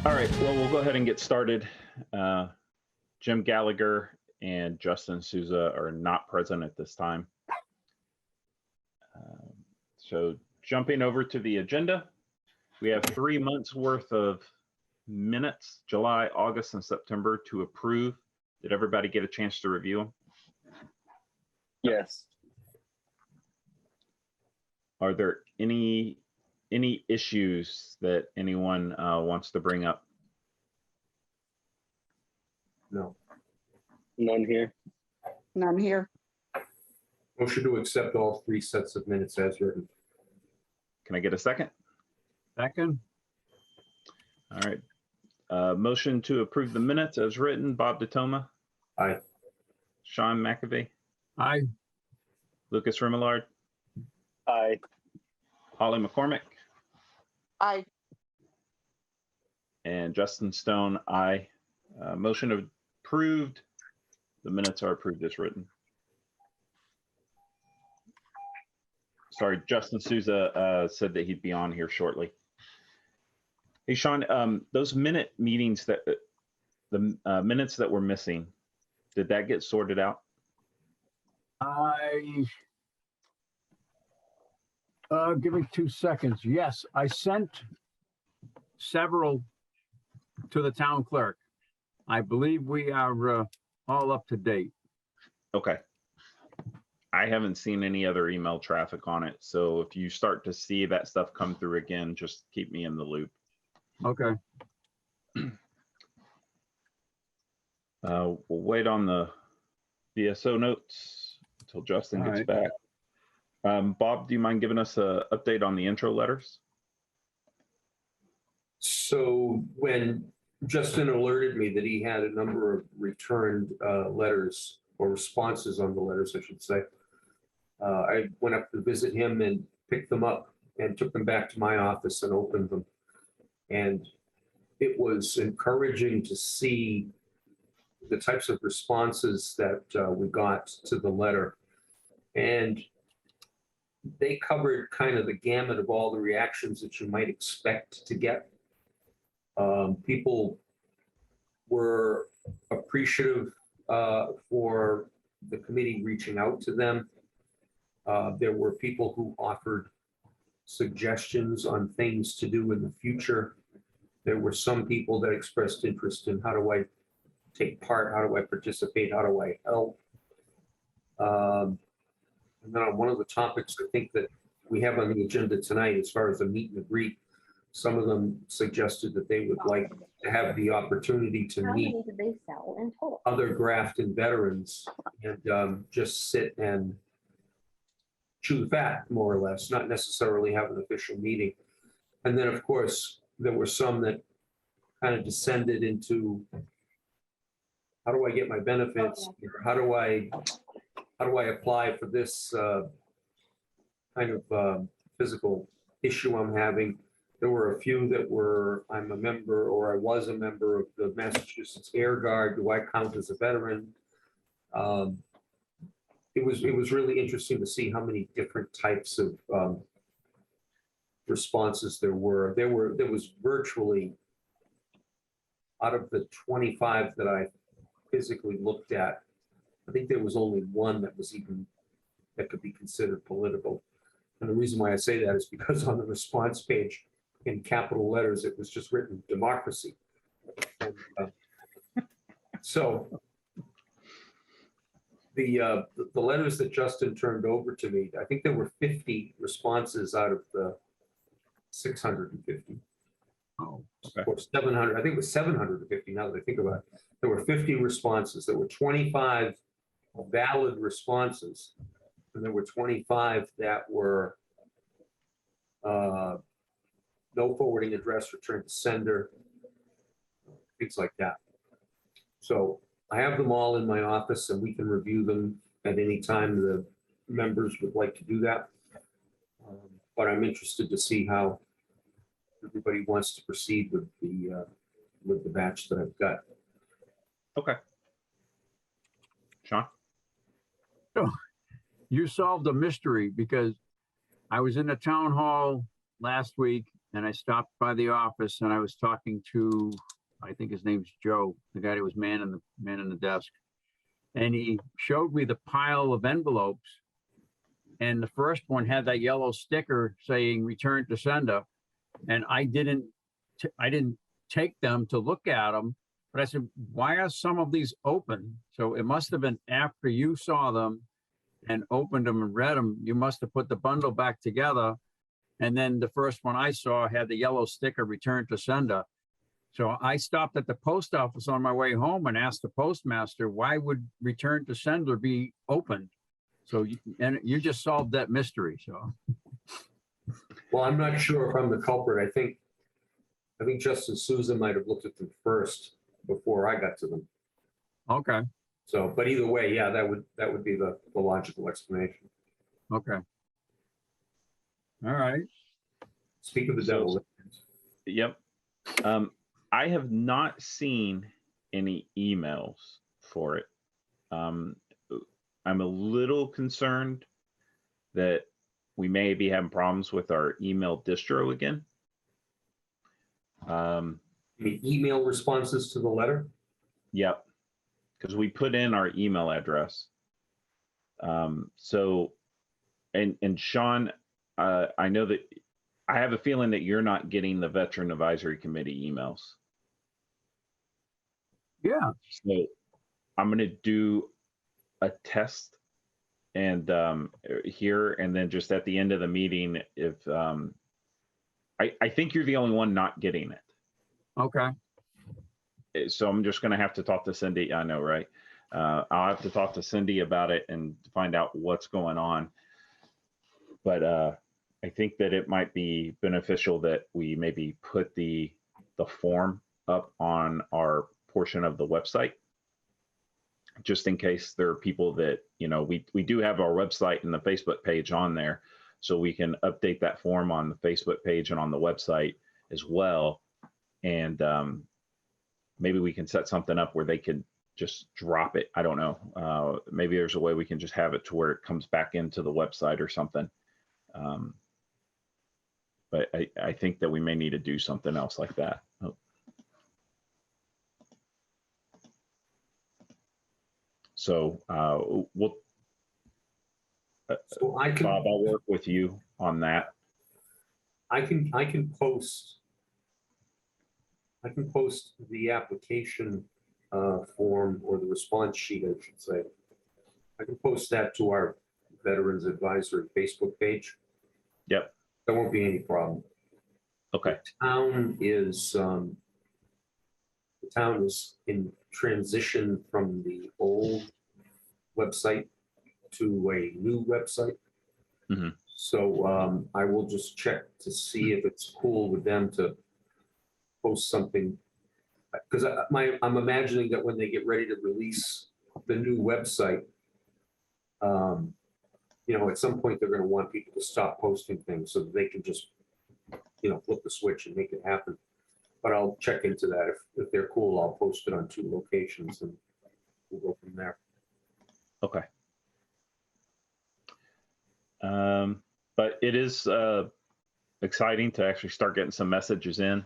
All right, well, we'll go ahead and get started. Jim Gallagher and Justin Souza are not present at this time. So jumping over to the agenda, we have 3 months worth of minutes, July, August, and September to approve. Did everybody get a chance to review them? Yes. Are there any issues that anyone wants to bring up? No. None here. None here. Motion to accept all 3 sets of minutes as written. Can I get a second? Second. All right. Motion to approve the minutes as written. Bob DeToma. Aye. Sean McAvey. Aye. Lucas Remillard. Aye. Holly McCormick. Aye. And Justin Stone. Aye. Motion approved. The minutes are approved as written. Sorry, Justin Souza said that he'd be on here shortly. Hey, Sean, those meetings that the minutes that were missing, did that get sorted out? Give me 2 seconds. Yes, I sent several to the town clerk. I believe we are all up to date. Okay. I haven't seen any other email traffic on it. So if you start to see that stuff come through again, just keep me in the loop. Okay. We'll wait on the VSO notes until Justin All gets right. back. Bob, do you mind giving us an update on the intro letters? So when Justin alerted me that he had a number of returned letters or responses on the letters, I should say, I went up to visit him and picked them up and took them back to my office and opened them. And it was encouraging to see the types of responses that we got to the letter. And they covered kind of the gamut of all the reactions that you might expect to get. People were appreciative for the committee reaching out to them. There were people who offered suggestions on things to do in the future. There were some people that expressed interest in how do I take part, how do I participate, how do I help. And then on one of the topics I think that we have on the agenda tonight, as far as the meet and greet, some of them suggested that they would like to have the opportunity to How meet many did they sell in total? other Grafton veterans and just sit and chew the fat, more or less, not necessarily have an official meeting. And then, of course, there were some that kind of descended into how do I get my benefits? Or how do I apply for this kind of physical issue I'm having? There were a few that were, I'm a member or I was a member of the Massachusetts Air Guard. Do I count as a veteran? It was really interesting to see how many different types of responses there were. There was virtually, out of the 25 that I physically looked at, I think there was only one that was even, that could be considered political. And the reason why I say that is because on the response page in capital letters, it was just written democracy. And, so the letters that Justin turned over to me, I think there were 50 responses out of the 650. Oh, Or 700, I think it was 750 now that I think about it. There were 50 responses. There were 25 valid responses. And there were 25 that were no forwarding address, return to sender, things like that. So I have them all in my office and we can review them at any time the members would like to do that. But I'm interested to see how everybody wants to proceed with the batch that I've got. Okay. Sean? you solved a mystery because I was in the town hall last week and I stopped by the office and I was talking to, I think his name's Joe, the guy that was manning the desk. And he showed me the pile of envelopes. And the first one had that yellow sticker saying return to sender. And I didn't take them to look at them, but I said, why are some of these open? So it must have been after you saw them and opened them and read them, you must have put the bundle back together. And then the first one I saw had the yellow sticker return to sender. So I stopped at the post office on my way home and asked the postmaster, why would return to sender be opened? So, and you just solved that mystery, so. Well, I'm not sure if I'm the culprit. I think Justin Souza might have looked at them first before I got to them. Okay, So, but either way, yeah, that would be the logical explanation. okay. All right, Speak of the devil. Yep. I have not seen any emails for it. I'm a little concerned that we may be having problems with our email distro again. The email responses to the letter? Yep. Because we put in our email address. So, and Sean, I know that I have a feeling that you're not getting the Veteran Advisory Committee emails. yeah, So I'm going to do a test and here, and then just at the end of the meeting, if I think you're the only one not getting it. okay, So I'm just going to have to talk to Cindy. I know, right? I'll have to talk to Cindy about it and find out what's going on. But I think that it might be beneficial that we maybe put the form up on our portion of the website, just in case there are people that, you know, we do have our website and the Facebook page on there, so we can update that form on the Facebook page and on the website as well. And maybe we can set something up where they could just drop it. I don't know. Maybe there's a way we can just have it to where it comes back into the website or something. But I think that we may need to do something else like that. Oh. So we'll, So I Bob, can, I'll work with you on that. I can post the application form, or the response sheet, I should say. I can post that to our Veterans Advisory Facebook page. Yep. There won't be any problem. Okay. The town is in transition from the old website to a new website. Mhm. So I will just check to see if it's cool with them to post something. Because I'm imagining that when they get ready to release the new website, you know, at some point they're going to want people to stop posting things so that they can just, you know, flip the switch and make it happen. But I'll check into that. If they're cool, I'll post it on 2 locations and we'll go from there. Okay. But it is exciting to actually start getting some messages in.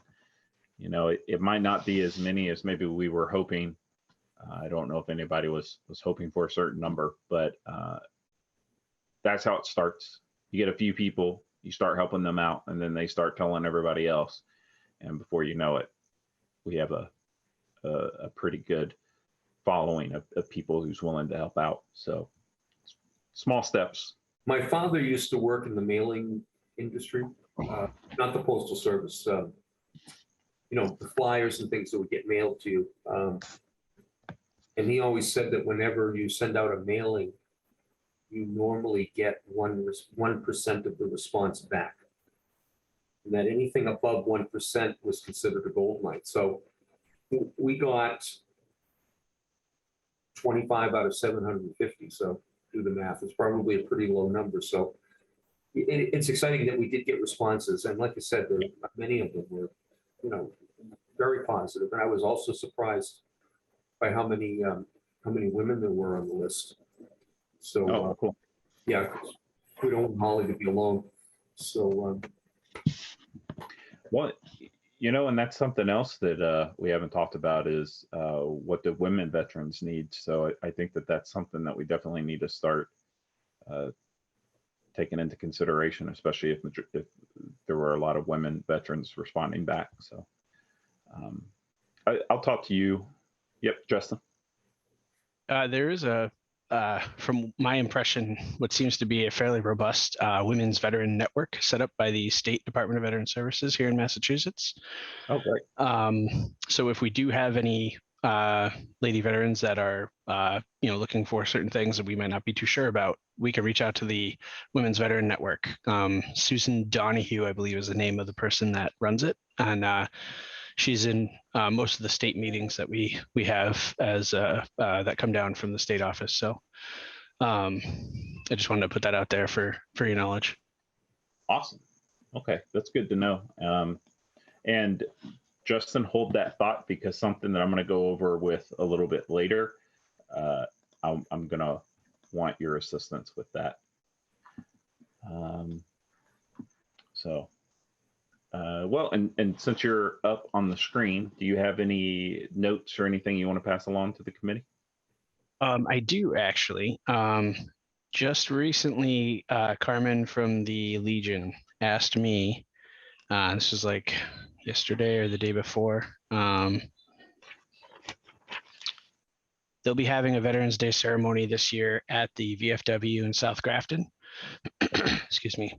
You know, it might not be as many as maybe we were hoping. I don't know if anybody was hoping for a certain number, but that's how it starts. You get a few people, you start helping them out, and then they start telling everybody else. And before you know it, we have a pretty good following of people who's willing to help out. So small steps. My father used to work in the mailing industry, not the postal service. You know, the flyers and things that would get mailed to you. And he always said that whenever you send out a mailing, you normally get 1% of the response back. And that anything above 1% was considered a gold mine. So we got 25 out of 750. So do the math. It's probably a pretty low number. So it's exciting that we did get responses. And like I said, many of them were, you know, very positive. And I was also surprised by how many women there were on the list. So Cool. yeah, we don't want Holly to be alone. So Well, and that's something else that we haven't talked about is what the women veterans need. So I think that that's something that we definitely need to start taking into consideration, especially if there were a lot of women veterans responding back. So I'll talk to you. Yep, Justin. There is from my impression, what seems to be a fairly robust women's veteran network set up by the State Department of Veteran Services here in Massachusetts. Oh, great. So if we do have any lady veterans that are, looking for certain things that we might not be too sure about, we can reach out to the Women's Veteran Network. Susan Donahue, I believe, is the name of the person that runs it, and she's in most of the state meetings that we have as that come down from the state office. So I just wanted to put that out there for your knowledge. Awesome. Okay, that's good to know. And Justin, hold that thought, because something that I'm going to go over with a little bit later, I'm going to want your assistance with that. Well, and since you're up on the screen, do you have any notes or anything you want to pass along to the committee? I do actually. Just recently, Carmen from the Legion asked me, this was like yesterday or the day before, they'll be having a Veterans Day ceremony this year at the VFW in South Grafton. Excuse me.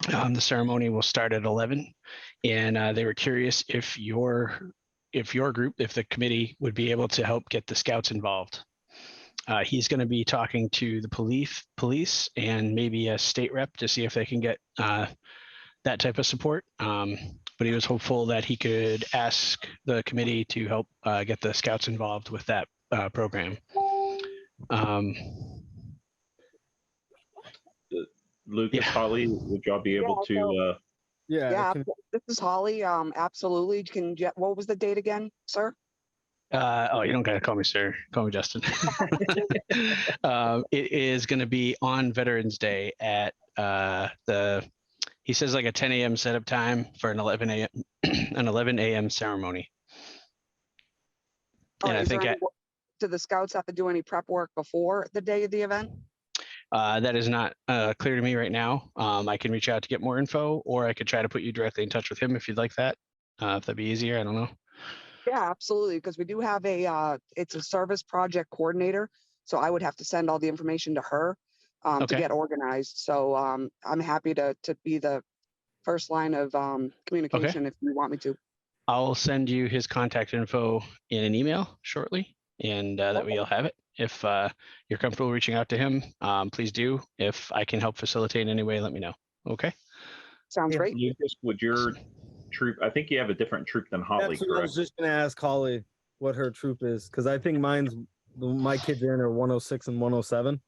The ceremony will start at 11, and they were curious if your group, if the committee would be able to help get the scouts involved. He's going to be talking to the police and maybe a state rep to see if they can get that type of support. But he was hopeful that he could ask the committee to help get the scouts involved with that program. Lucas, Yeah. Holly, would y'all be able to? Yeah, this is Holly. Absolutely. What was the date again, sir? You don't gotta call me sir. Call me Justin. It is going to be on Veterans Day at he says like a 10 a.m. setup time for an 11 a.m. ceremony. And I think do the scouts have to do any prep work before the day of the event? that is not clear to me right now. I can reach out to get more info, or I could try to put you directly in touch with him if you'd like that. If that'd be easier, I don't know. Yeah, absolutely. Because we do have it's a service project coordinator. So I would have to send all the information to her to Okay. get organized. So I'm happy to be the first line of communication if you want me to. I'll send you his contact info in an email shortly, and that way you'll have it. If you're comfortable reaching out to him, please do. If I can help facilitate in any way, let me know. Okay. Sounds great. Lucas, would your troop? I think you have a different troop than Holly, That's what I correct? was just gonna ask Holly what her troop is, because I think my kids are in are 106 and 107.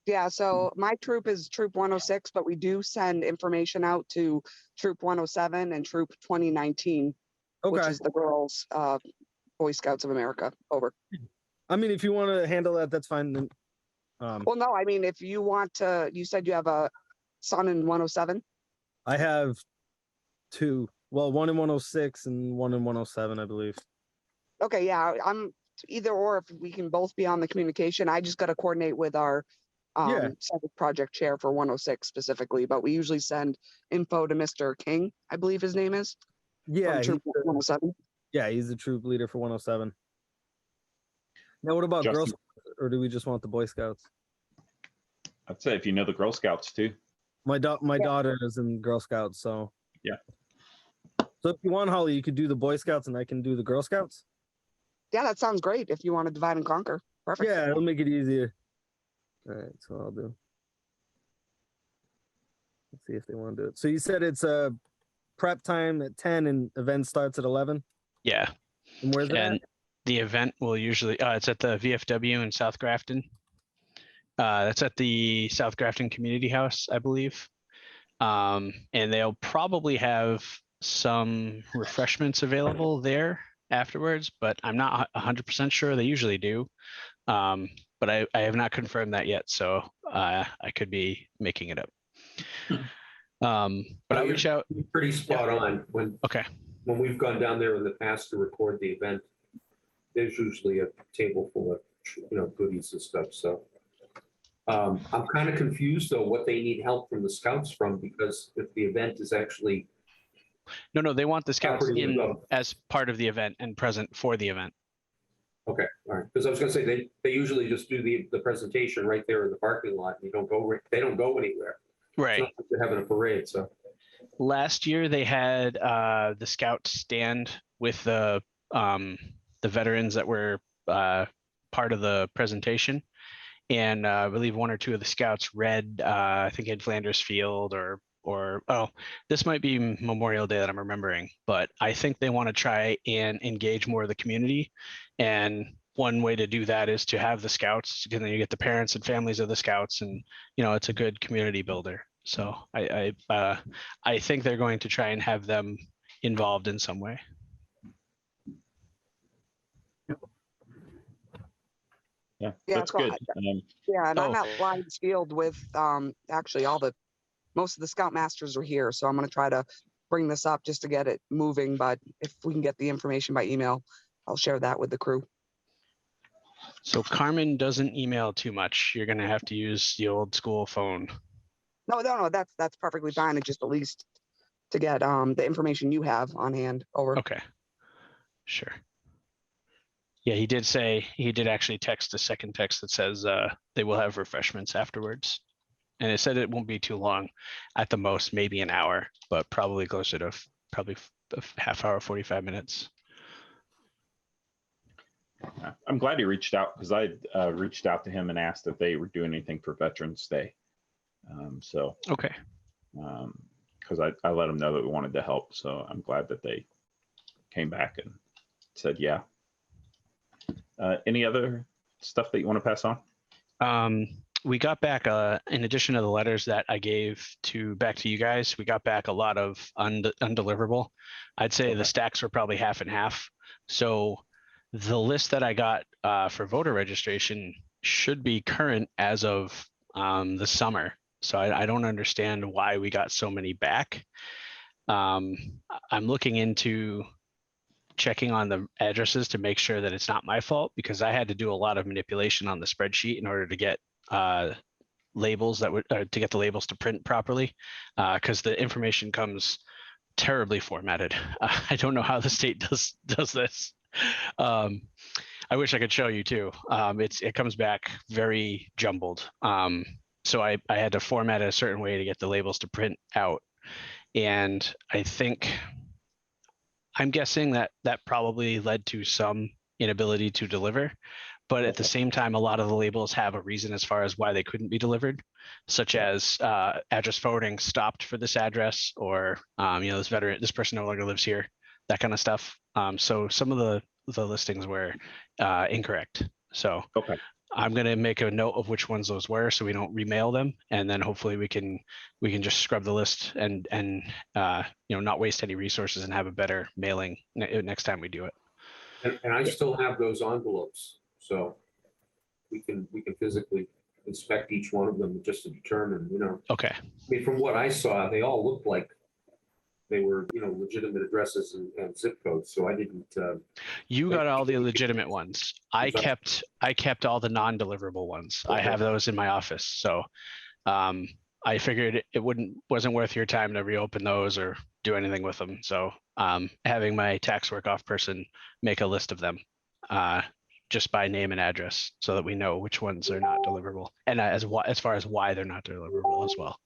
Yeah, so my troop is Troop 106, but we do send information out to Troop 107 and Troop 2019, which Okay. is the girls, Boy Scouts of America. Over. I mean, if you want to handle that, that's fine. Then, Well, no, I mean, if you want to, you said you have a son in 107. I have two. Well, one in 106 and one in 107, I believe. Okay, yeah, I'm either or. If we can both be on the communication, I just got to coordinate with our service project chair for 106 specifically. But we usually send info to Mr. King, I believe his name is. Yeah, from Troop 107. he's the troop leader for 107. Now, what about Girl Justin. Scouts, or do we just want the Boy Scouts? I'd say if you know the Girl Scouts too. My daughter is in Girl Scouts, so Yeah. So if you want, Holly, you could do the Boy Scouts and I can do the Girl Scouts. Yeah, that sounds great. If you want to divide and conquer, perfect. Yeah, it'll make it easier. All right, so I'll do. Let's see if they want to do it. So you said it's a prep time at 10 and event starts at 11. Yeah. And where's it And at? the event will usually, it's at the VFW in South Grafton. That's at the South Grafton Community House, I believe. And they'll probably have some refreshments available there afterwards, but I'm not 100% sure. They usually do. But I have not confirmed that yet, so I could be making it up. But I'll reach out. You're pretty spot on. Okay. When we've gone down there in the past to record the event, there's usually a table full of, goodies and stuff, so. I'm kind of confused though, what they need help from the scouts from, because if the event is actually. No, they want the scouts Property in of- as part of the event and present for the event. Okay, all right, because I was gonna say, they usually just do the presentation right there in the parking lot, and they don't go anywhere. It's Right. not like they're having a parade, so. Last year they had the scouts stand with the veterans that were part of the presentation, and I believe one or two of the scouts read I think in Flanders Field or this might be Memorial Day that I'm remembering, but I think they want to try and engage more of the community, and one way to do that is to have the scouts, and then you get the parents and families of the scouts, and it's a good community builder. So I think they're going to try and have them involved in some way. Yeah, Yeah, that's so good. Yeah, and I'm Oh. at Lions Field with actually most of the Scoutmasters are here, so I'm gonna try to bring this up just to get it moving, but if we can get the information by email, I'll share that with the crew. So Carmen doesn't email too much. You're going to have to use the old school phone. No, that's perfectly fine. It's just at least to get the information you have on hand over. Okay. Sure. Yeah, he did actually text a second text that says they will have refreshments afterwards. And it said it won't be too long, at the most, maybe an hour, but probably closer to probably a half hour, 45 minutes. I'm glad he reached out, because I reached out to him and asked if they were doing anything for Veterans Day. Okay. Because I let them know that we wanted to help. So I'm glad that they came back and said, yeah. Any other stuff that you want to pass on? We got back, in addition to the letters that I gave back to you guys, we got back a lot of undeliverable. I'd say the stacks were probably half and half. So the list that I got for voter registration should be current as of the summer. So I don't understand why we got so many back. I'm looking into checking on the addresses to make sure that it's not my fault, because I had to do a lot of manipulation on the spreadsheet in order to get labels to get the labels to print properly, because the information comes terribly formatted. I don't know how the state does this. I wish I could show you too. It comes back very jumbled. So I had to format it a certain way to get the labels to print out. And I'm guessing that probably led to some inability to deliver. But at the same time, a lot of the labels have a reason as far as why they couldn't be delivered, such as address forwarding stopped for this address, or this person no longer lives here, that kind of stuff. So some of the listings were incorrect. So Okay. I'm going to make a note of which ones those were, so we don't remail them, and then hopefully we can just scrub the list and not waste any resources and have a better mailing next time we do it. And I still have those envelopes, so we can physically inspect each one of them just to determine, Okay. I mean, from what I saw, they all looked like they were, legitimate addresses and zip codes. So I didn't. You got all the legitimate ones. I kept all the non-deliverable ones. I have those in my office. So I figured it wasn't worth your time to reopen those or do anything with them. So having my tax work off person make a list of them just by name and address, so that we know which ones are not deliverable, and as far as why they're not deliverable as well.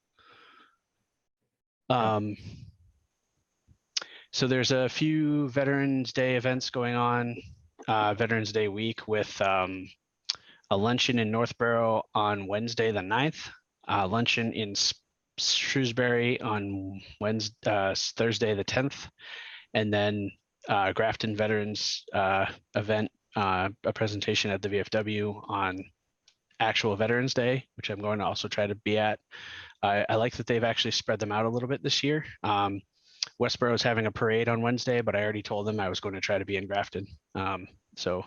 So there's a few Veterans Day events going on, Veterans Day week, with a luncheon in Northborough on Wednesday the 9th, luncheon in Shrewsbury on Thursday the 10th, and then Grafton Veterans event, a presentation at the VFW on actual Veterans Day, which I'm going to also try to be at. I like that they've actually spread them out a little bit this year. Westboro is having a parade on Wednesday, but I already told them I was going to try to be in Grafton. So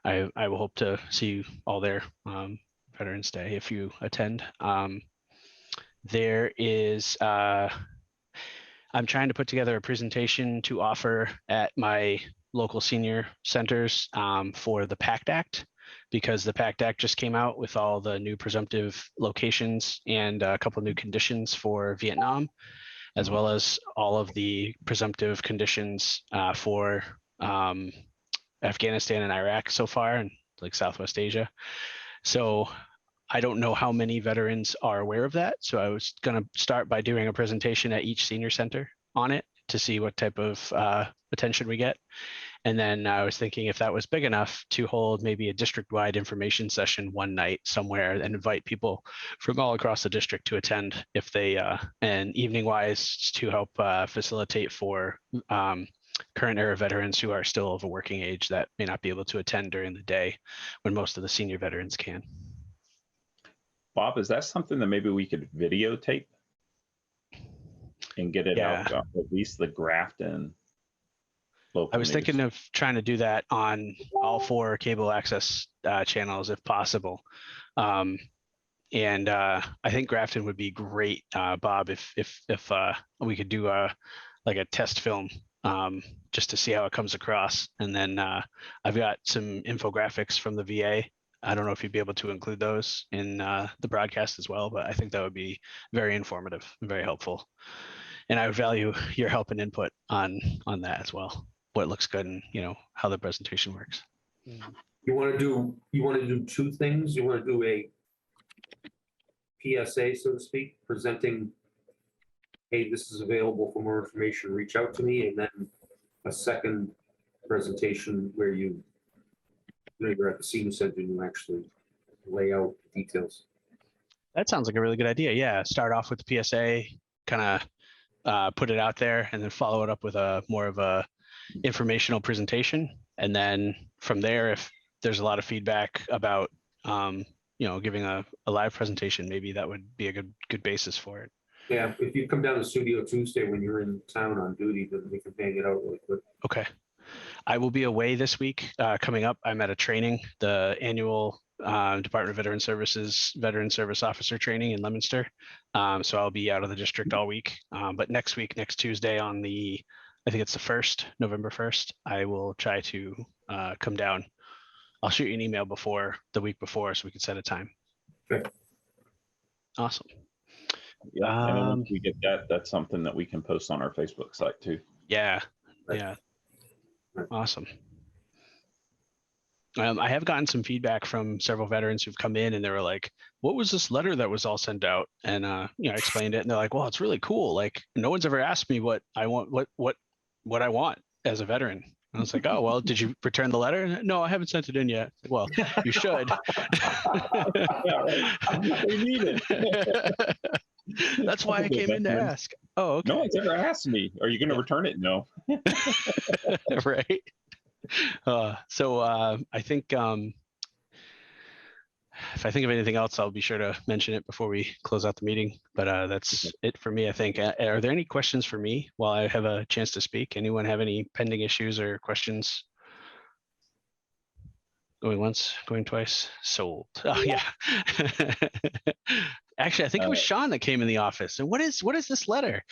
I will hope to see you all there Veterans Day if you attend. there is, I'm trying to put together a presentation to offer at my local senior centers for the PACT Act, because the PACT Act just came out with all the new presumptive locations and a couple new conditions for Vietnam, as well as all of the presumptive conditions for Afghanistan and Iraq so far, and like Southwest Asia. So I don't know how many veterans are aware of that. So I was going to start by doing a presentation at each senior center on it to see what type of attention we get. And then I was thinking if that was big enough to hold maybe a district-wide information session one night somewhere and invite people from all across the district to attend if they, and evening-wise to help facilitate for current era veterans who are still of a working age that may not be able to attend during the day when most of the senior veterans can. Bob, is that something that maybe we could videotape and get it out, at least the Grafton local I was news? thinking of trying to do that on all 4 cable access channels if possible. And I think Grafton would be great, Bob, if we could do like a test film just to see how it comes across. And then I've got some infographics from the VA. I don't know if you'd be able to include those in the broadcast as well, but I think that would be very informative and very helpful. And I would value your help and input on that as well. What looks good and how the presentation works. You want to do 2 things. You want to do a PSA, so to speak, presenting, hey, this is available for more information, reach out to me, and then a second presentation where you're at the senior center and you actually lay out details. That sounds like a really good idea. Yeah, start off with the PSA, kind of put it out there, and then follow it up with a more of a informational presentation. And then from there, if there's a lot of feedback about giving a live presentation, maybe that would be a good basis for it. Yeah, if you come down to Studio Tuesday when you're in town on duty, then we can bang it out really quick. Okay. I will be away this week. Coming up, I'm at a training, the annual Department of Veteran Services Veteran Service Officer training in Leominster. So I'll be out of the district all week. But next week, next Tuesday on I think it's the 1st, November 1st, I will try to come down. I'll shoot you an email the week before so we can set a time. Okay. Awesome. Yeah, and then once we get that, that's something that we can post on our Facebook site too. Yeah. Yeah. Awesome. I have gotten some feedback from several veterans who've come in and they were like, what was this letter that was all sent out? And I explained it and they're like, well, it's really cool. Like no one's ever asked me what I want, what I want as a veteran. And I was like, oh, well, did you return the letter? No, I haven't sent it in yet. Well, you should. We need it. That's why I came in to ask. Oh, okay. No one's ever asked me. Are you going to return it? No. Right. So I think if I think of anything else, I'll be sure to mention it before we close out the meeting. But that's it for me, I think. Are there any questions for me while I have a chance to speak? Anyone have any pending issues or questions? Going once, going twice, sold. Oh yeah. Actually, I think it was Sean that came in the office. And what is this letter?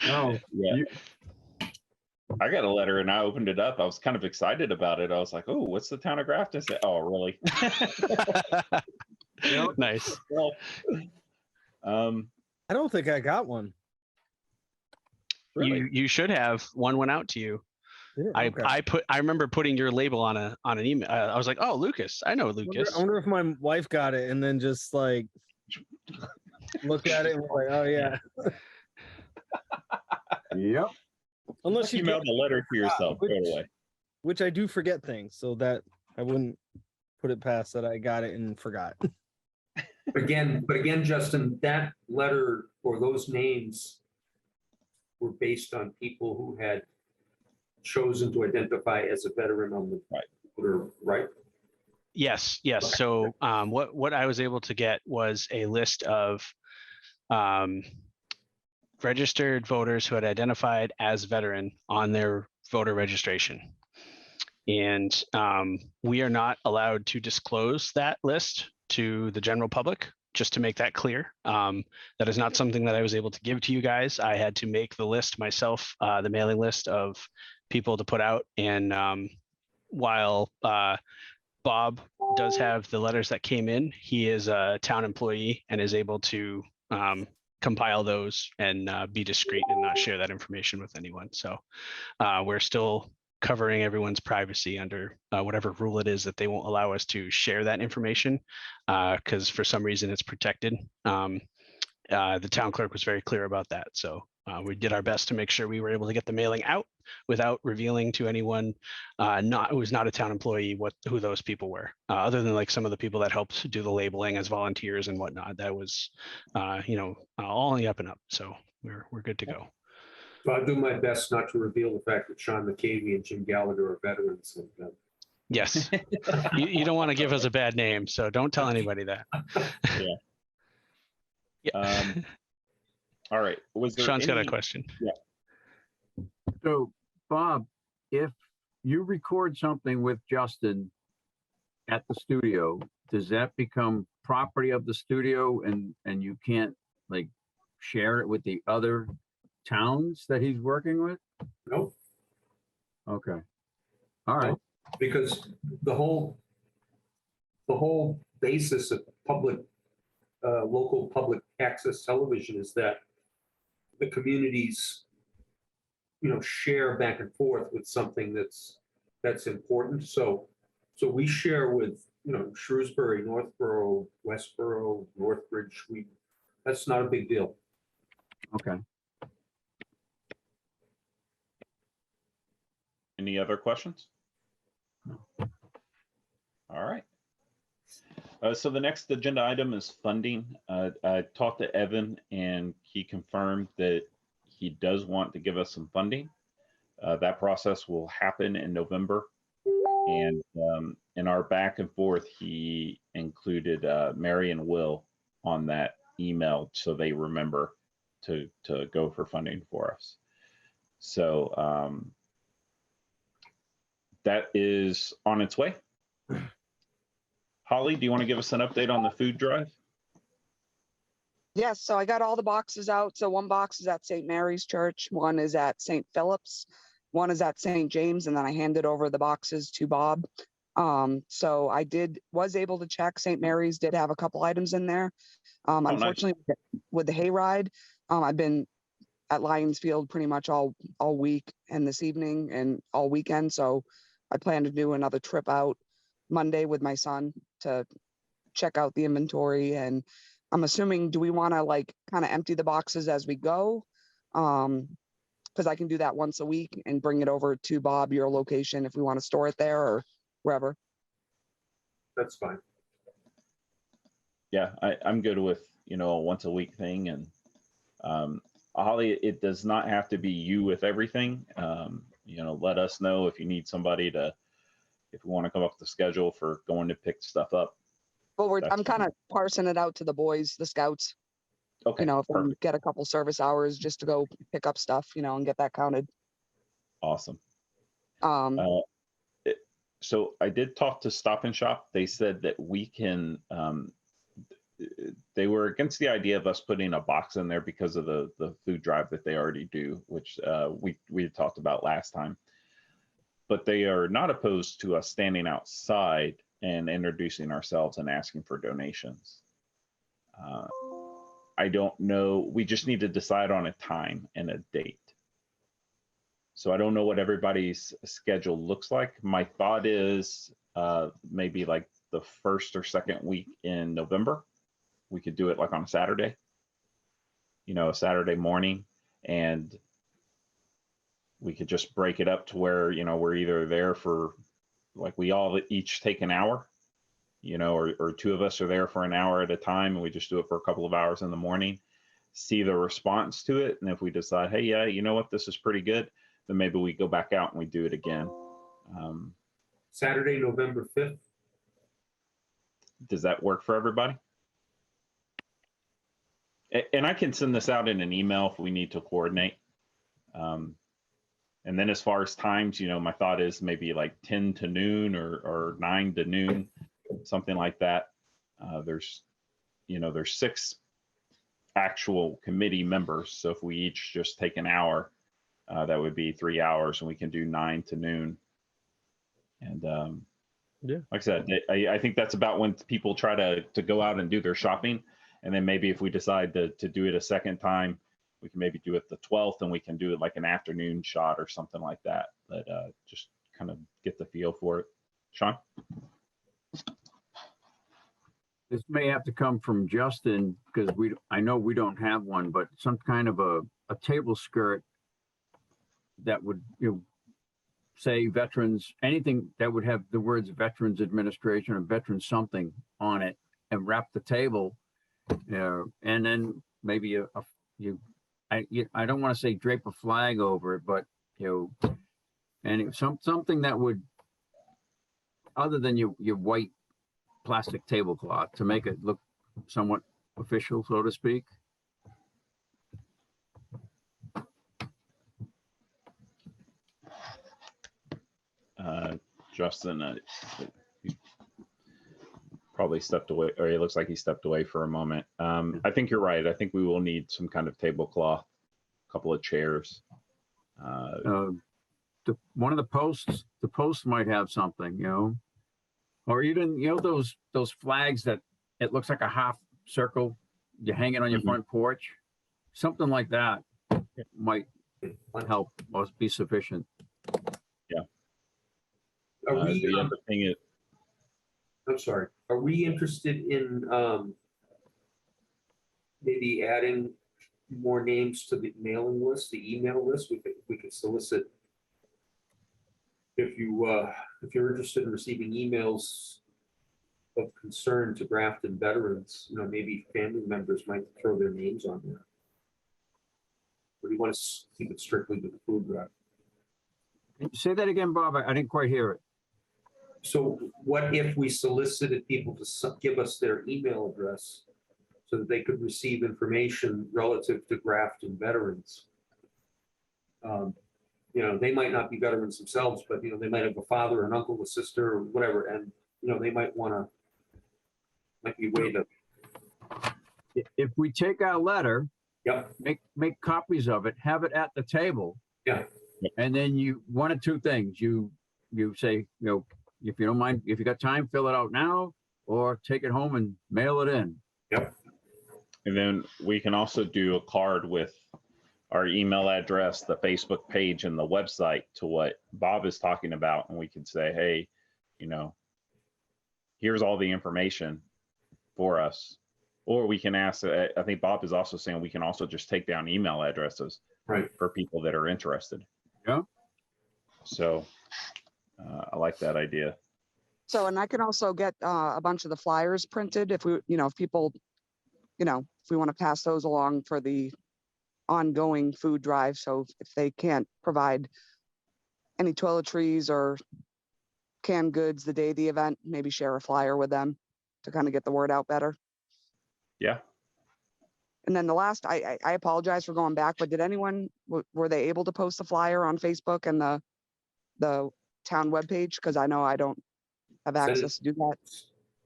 No. Yeah. I got a letter and I opened it up. I was kind of excited about it. I was like, oh, what's the town of Grafton say? Oh, really? Nice. Well, I don't think I got one. really? You should have. One went out to you. Yeah, okay. I remember putting your label on an email. I was like, oh, Lucas, I know Lucas. I wonder if my wife got it and then just like looked at it and was like, oh yeah. Yep. Unless You you mailed a letter to yourself, which- totally. which I do forget things, so that I wouldn't put it past that I got it and forgot. But again, Justin, that letter or those names were based on people who had chosen to identify as a veteran on the voter, right? Yes. So what I was able to get was a list of registered voters who had identified as veteran on their voter registration. And we are not allowed to disclose that list to the general public just to make that clear. That is not something that I was able to give to you guys. I had to make the list myself, the mailing list of people to put out. And while Bob does have the letters that came in, he is a town employee and is able to compile those and be discreet and not share that information with anyone. So we're still covering everyone's privacy under whatever rule it is that they won't allow us to share that information because for some reason it's protected. The town clerk was very clear about that. So we did our best to make sure we were able to get the mailing out without revealing to anyone who was not a town employee who those people were, other than like some of the people that helped do the labeling as volunteers and whatnot. That was, all on the up and up. So we're good to go. So I'll do my best not to reveal the fact that Sean McCavey and Jim Gallagher are veterans. And, Yes, you don't want to give us a bad name, so don't tell anybody that. Yeah. All right. Sean's got a question. Yeah. So, Bob, if you record something with Justin at the studio, does that become property of the studio and you can't like share it with the other towns that he's working with? nope, Okay. All right. because the whole basis of local public access television is that the communities, share back and forth with something that's important. So we share with, Shrewsbury, Northborough, Westborough, Northbridge. That's not a big deal. Okay. Any other questions? All right. So the next agenda item is funding. I talked to Evan and he confirmed that he does want to give us some funding. That process will happen in November. And in our back and forth, he included Mary and Will on that email so they remember to go for funding for us. So that is on its way. Holly, do you want to give us an update on the food drive? Yes, so I got all the boxes out. So one box is at St. Mary's Church, one is at St. Philip's, one is at St. James, and then I handed over the boxes to Bob. So I was able to check. St. Mary's did have a couple items in there. nice. Unfortunately, with the hayride, I've been at Lions Field pretty much all week and this evening and all weekend. So I plan to do another trip out Monday with my son to check out the inventory. And I'm assuming, do we want to like kind of empty the boxes as we go? Because I can do that once a week and bring it over to Bob, your location, if we want to store it there or wherever. That's fine. Yeah, I'm good with, a once a week thing. And Holly, it does not have to be you with everything. Let us know if you need somebody if we want to come up with the schedule for going to pick stuff up. Well, I'm kind of parsing it out to the boys, the scouts, Okay, if we perfect. get a couple service hours just to go pick up stuff, and get that counted. Awesome. Um, So I did talk to Stop and Shop. They said that we can, they were against the idea of us putting a box in there because of the food drive that they already do, which we had talked about last time. But they are not opposed to us standing outside and introducing ourselves and asking for donations. I don't know. We just need to decide on a time and a date. So I don't know what everybody's schedule looks like. My thought is maybe like the first or second week in November. We could do it like on a Saturday, a Saturday morning, and we could just break it up to where, we're either there for like we all each take an hour, or two of us are there for an hour at a time and we just do it for a couple of hours in the morning, see the response to it. And if we decide, hey, yeah, you know what, this is pretty good, then maybe we go back out and we do it again. Saturday, November 5th. Does that work for everybody? And I can send this out in an email if we need to coordinate. And then as far as times, my thought is maybe like 10 to noon or 9 to noon, something like that. There's there's 6 actual committee members. So if we each just take an hour, that would be 3 hours, and we can do 9 to noon. And Yeah. like I said, I think that's about when people try to go out and do their shopping. And then maybe if we decide to do it a second time, we can maybe do it the 12th, and we can do it like an afternoon shot or something like that. But just kind of get the feel for it. Sean? This may have to come from Justin, because I know we don't have one, but some kind of a table skirt that would, say veterans, anything that would have the words Veterans Administration or Veterans something on it, and wrap the table. And then maybe I don't want to say drape a flag over it, but and something that would, other than your white plastic tablecloth, to make it look somewhat official, so to speak. Justin, he probably stepped away, or he looks like he stepped away for a moment. I think you're right. I think we will need some kind of tablecloth, a couple of chairs. One of the posts might have something, or even, those flags that it looks like a half circle, you hang it on your front porch, something like that might help or be sufficient. Are we, The other thing is, I'm sorry, are we interested in maybe adding more names to the mailing list, the email list? We could solicit, if you're interested in receiving emails of concern to Grafton veterans, maybe family members might throw their names on there. Or do you want to keep it strictly to the food drive? Say that again, Bob. I didn't quite hear it. So what if we solicited people to give us their email address so that they could receive information relative to Grafton veterans? They might not be veterans themselves, but they might have a father, an uncle, a sister, or whatever, and they might be a way to. If we take our letter, Yep. make copies of it, have it at the table. Yeah. And then one of two things, you say, if you don't mind, if you got time, fill it out now, or take it home and mail it in. Yep. and then we can also do a card with our email address, the Facebook page, and the website to what Bob is talking about. And we can say, hey, here's all the information for us. Or we can ask, I think Bob is also saying we can also just take down email addresses for people that are interested. Yeah. So I like that idea. So, and I can also get a bunch of the flyers printed if we, if people, if we want to pass those along for the ongoing food drive. So if they can't provide any toiletries or canned goods the day of the event, maybe share a flyer with them to kind of get the word out better. Yeah. And then the last, I apologize for going back, but did anyone, were they able to post the flyer on Facebook and the town webpage? Because I know I don't have access to do that.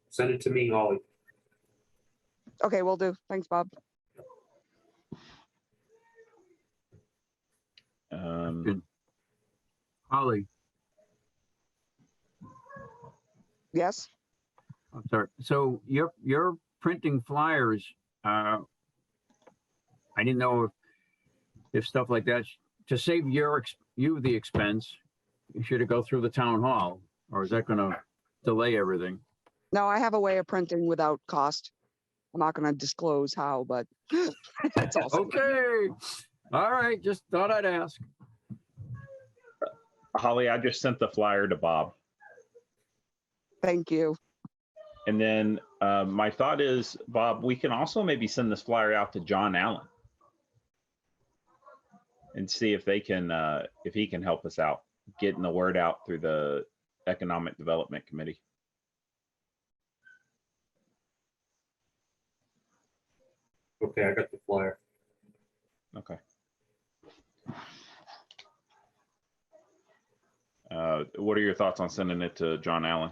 Send it to me, Holly. Okay, will do. Thanks, Bob. Holly, Yes. I'm sorry. So you're printing flyers. I didn't know if stuff like that, to save you the expense, should it go through the town hall, or is that going to delay everything? No, I have a way of printing without cost. I'm not going to disclose how, but that's also Okay. All right. Just thought I'd ask. Holly, I just sent the flyer to Bob. Thank you. And then my thought is, Bob, we can also maybe send this flyer out to John Allen and see if he can help us out getting the word out through the Economic Development Committee. Okay, I got the flyer. Okay. What are your thoughts on sending it to John Allen?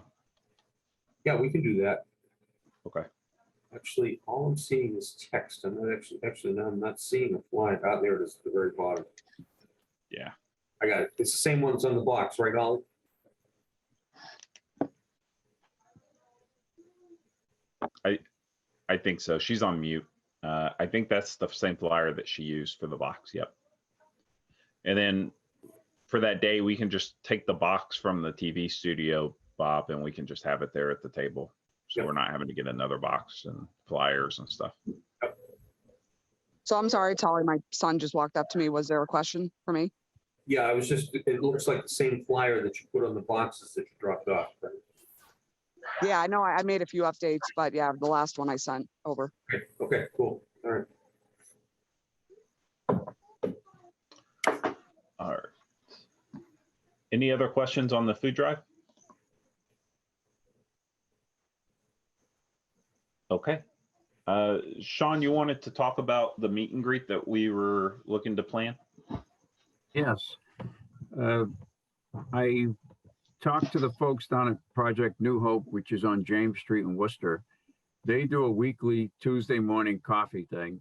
Yeah, we can do that. Okay. Actually, all I'm seeing is text. I'm not actually, no, I'm not seeing a flyer. Ah, there it is, at the very bottom. Yeah. I got it. It's the same one that's on the box, right, Ollie? I think so. She's on mute. I think that's the same flyer that she used for the box. Yep. And then for that day, we can just take the box from the TV studio, Bob, and we can just have it there at the table. So Yep. we're not having to get another box and flyers and stuff. So I'm sorry, Tolly, my son just walked up to me. Was there a question for me? Yeah, I was just, it looks like the same flyer that you put on the boxes that you dropped off. Right? Yeah, I know I made a few updates, but yeah, the last one I sent over. Okay, cool. All right. All right. Any other questions on the food drive? Okay. Sean, you wanted to talk about the meet and greet that we were looking to plan? Yes. I talked to the folks down at Project New Hope, which is on James Street in Worcester. They do a weekly Tuesday morning coffee thing.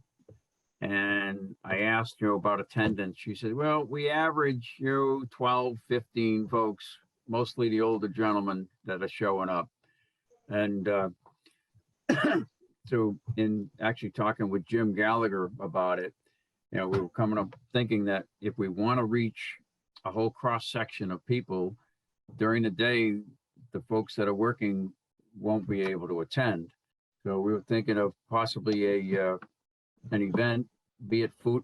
And I asked, about attendance. She said, well, we average, 12, 15 folks, mostly the older gentlemen that are showing up. And so in actually talking with Jim Gallagher about it, we were coming up thinking that if we want to reach a whole cross section of people during the day, the folks that are working won't be able to attend. So we were thinking of possibly an event, be it food,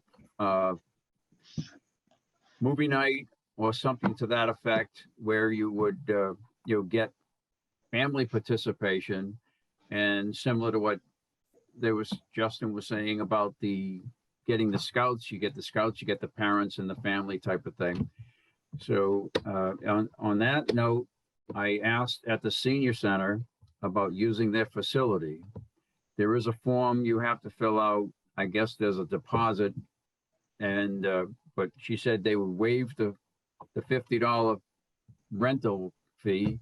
movie night or something to that effect, where you would get family participation, and similar to what Justin was saying about getting the scouts, you get the parents and the family type of thing. So on that note, I asked at the senior center about using their facility. There is a form you have to fill out. I guess there's a deposit, and but she said they would waive the $50 rental fee,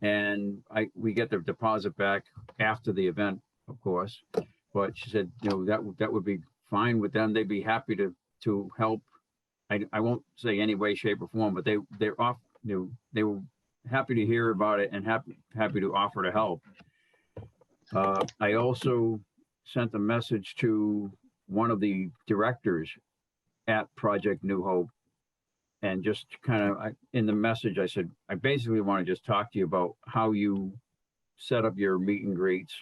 and we get the deposit back after the event, of course. But she said, that would be fine with them. They'd be happy to help. I won't say any way, shape, or form, but they're off. They were happy to hear about it and happy to offer to help. I also sent a message to one of the directors at Project New Hope, and just kind of in the message, I said, I basically want to just talk to you about how you set up your meet and greets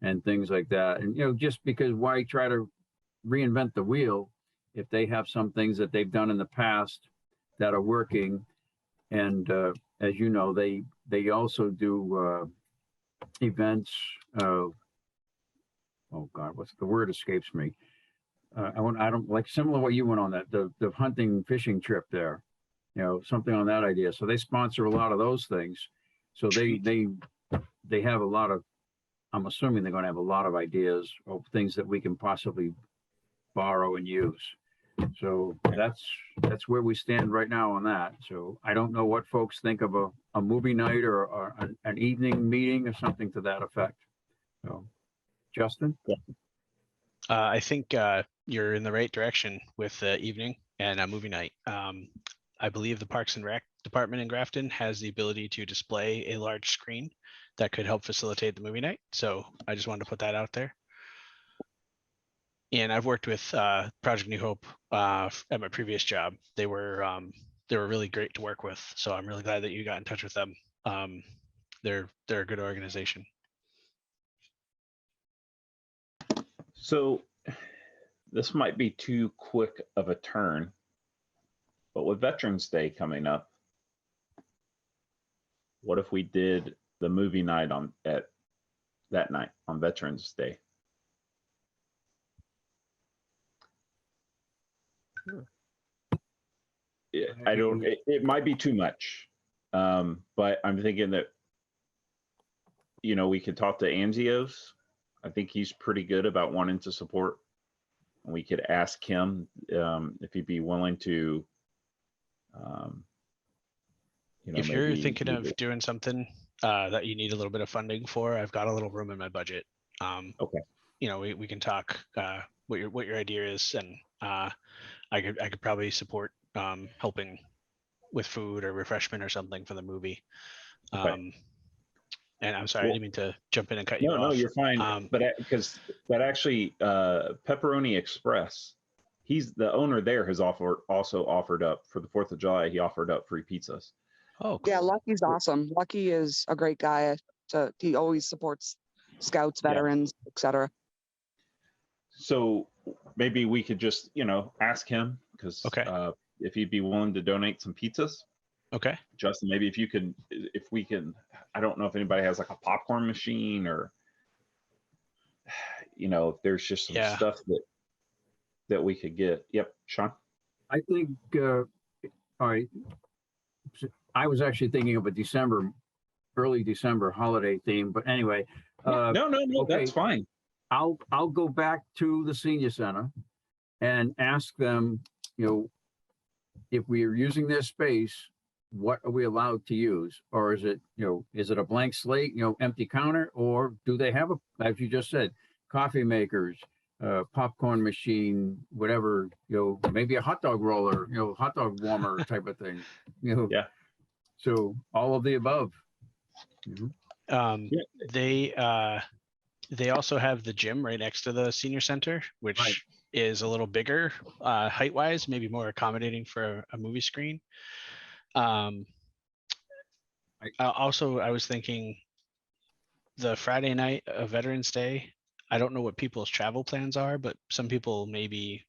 and things like that. And, just because why try to reinvent the wheel if they have some things that they've done in the past that are working. And as you know, they also do events. Oh God, what's the word escapes me? I don't like similar to what you went on the hunting fishing trip there, something on that idea. So they sponsor a lot of those things. So they have a lot of, I'm assuming they're going to have a lot of ideas of things that we can possibly borrow and use. So that's where we stand right now on that. So I don't know what folks think of a movie night or an evening meeting or something to that effect. So, Justin? I think you're in the right direction with the evening and a movie night. I believe the Parks and Rec department in Grafton has the ability to display a large screen that could help facilitate the movie night. So I just wanted to put that out there. And I've worked with Project New Hope at my previous job. They were really great to work with. So I'm really glad that you got in touch with them. They're a good organization. So this might be too quick of a turn, but with Veterans Day coming up, what if we did the movie night at that night on Veterans Day? It might be too much, but I'm thinking that, we could talk to Anzios. I think he's pretty good about wanting to support. We could ask him if he'd be willing to, if you're thinking of doing something that you need a little bit of funding for, I've got a little room in my budget. Okay. we can talk what your idea is, and I could probably support helping with food or refreshment or something for the movie. Okay. And I'm sorry, I Well, didn't mean to jump in and cut you No, off. you're fine. But because that actually, Pepperoni Express, he's the owner there, has also offered up for the 4th of July. He offered up free pizzas. Oh, Yeah, cool. Lucky's awesome. Lucky is a great guy. He always supports scouts, Yeah. veterans, etc. So maybe we could just, ask him, because Okay. if he'd be willing to donate some pizzas. Okay. Justin, maybe if we can, I don't know if anybody has like a popcorn machine, or, if there's just some Yeah. stuff that we could get. Yep, Sean? I think, all right. I was actually thinking of a early December holiday theme, but anyway. No, okay. that's fine. I'll go back to the senior center and ask them, if we are using their space, what are we allowed to use? Or is it a blank slate, empty counter, or do they have as you just said, coffee makers, popcorn machine, whatever, maybe a hot dog roller, hot dog warmer type of thing, Yeah. So all of the above. They also have the gym right next to the senior center, which Right. is a little bigger height wise, maybe more accommodating for a movie screen. I was thinking the Friday night of Veterans Day. I don't know what people's travel plans are, but some people may be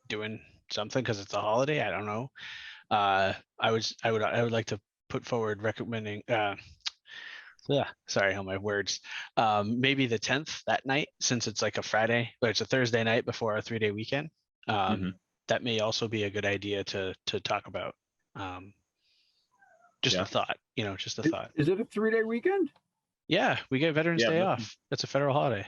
doing something because it's a holiday. I don't know. I would like to put forward recommending. Sorry on my words. Maybe the 10th that night, since it's like a Friday, but it's a Thursday night before our 3-day weekend. That may also be a good idea to talk about. Just a thought, just a thought. Is it a 3-day weekend? Yeah, we get Veterans Day off. It's a federal holiday.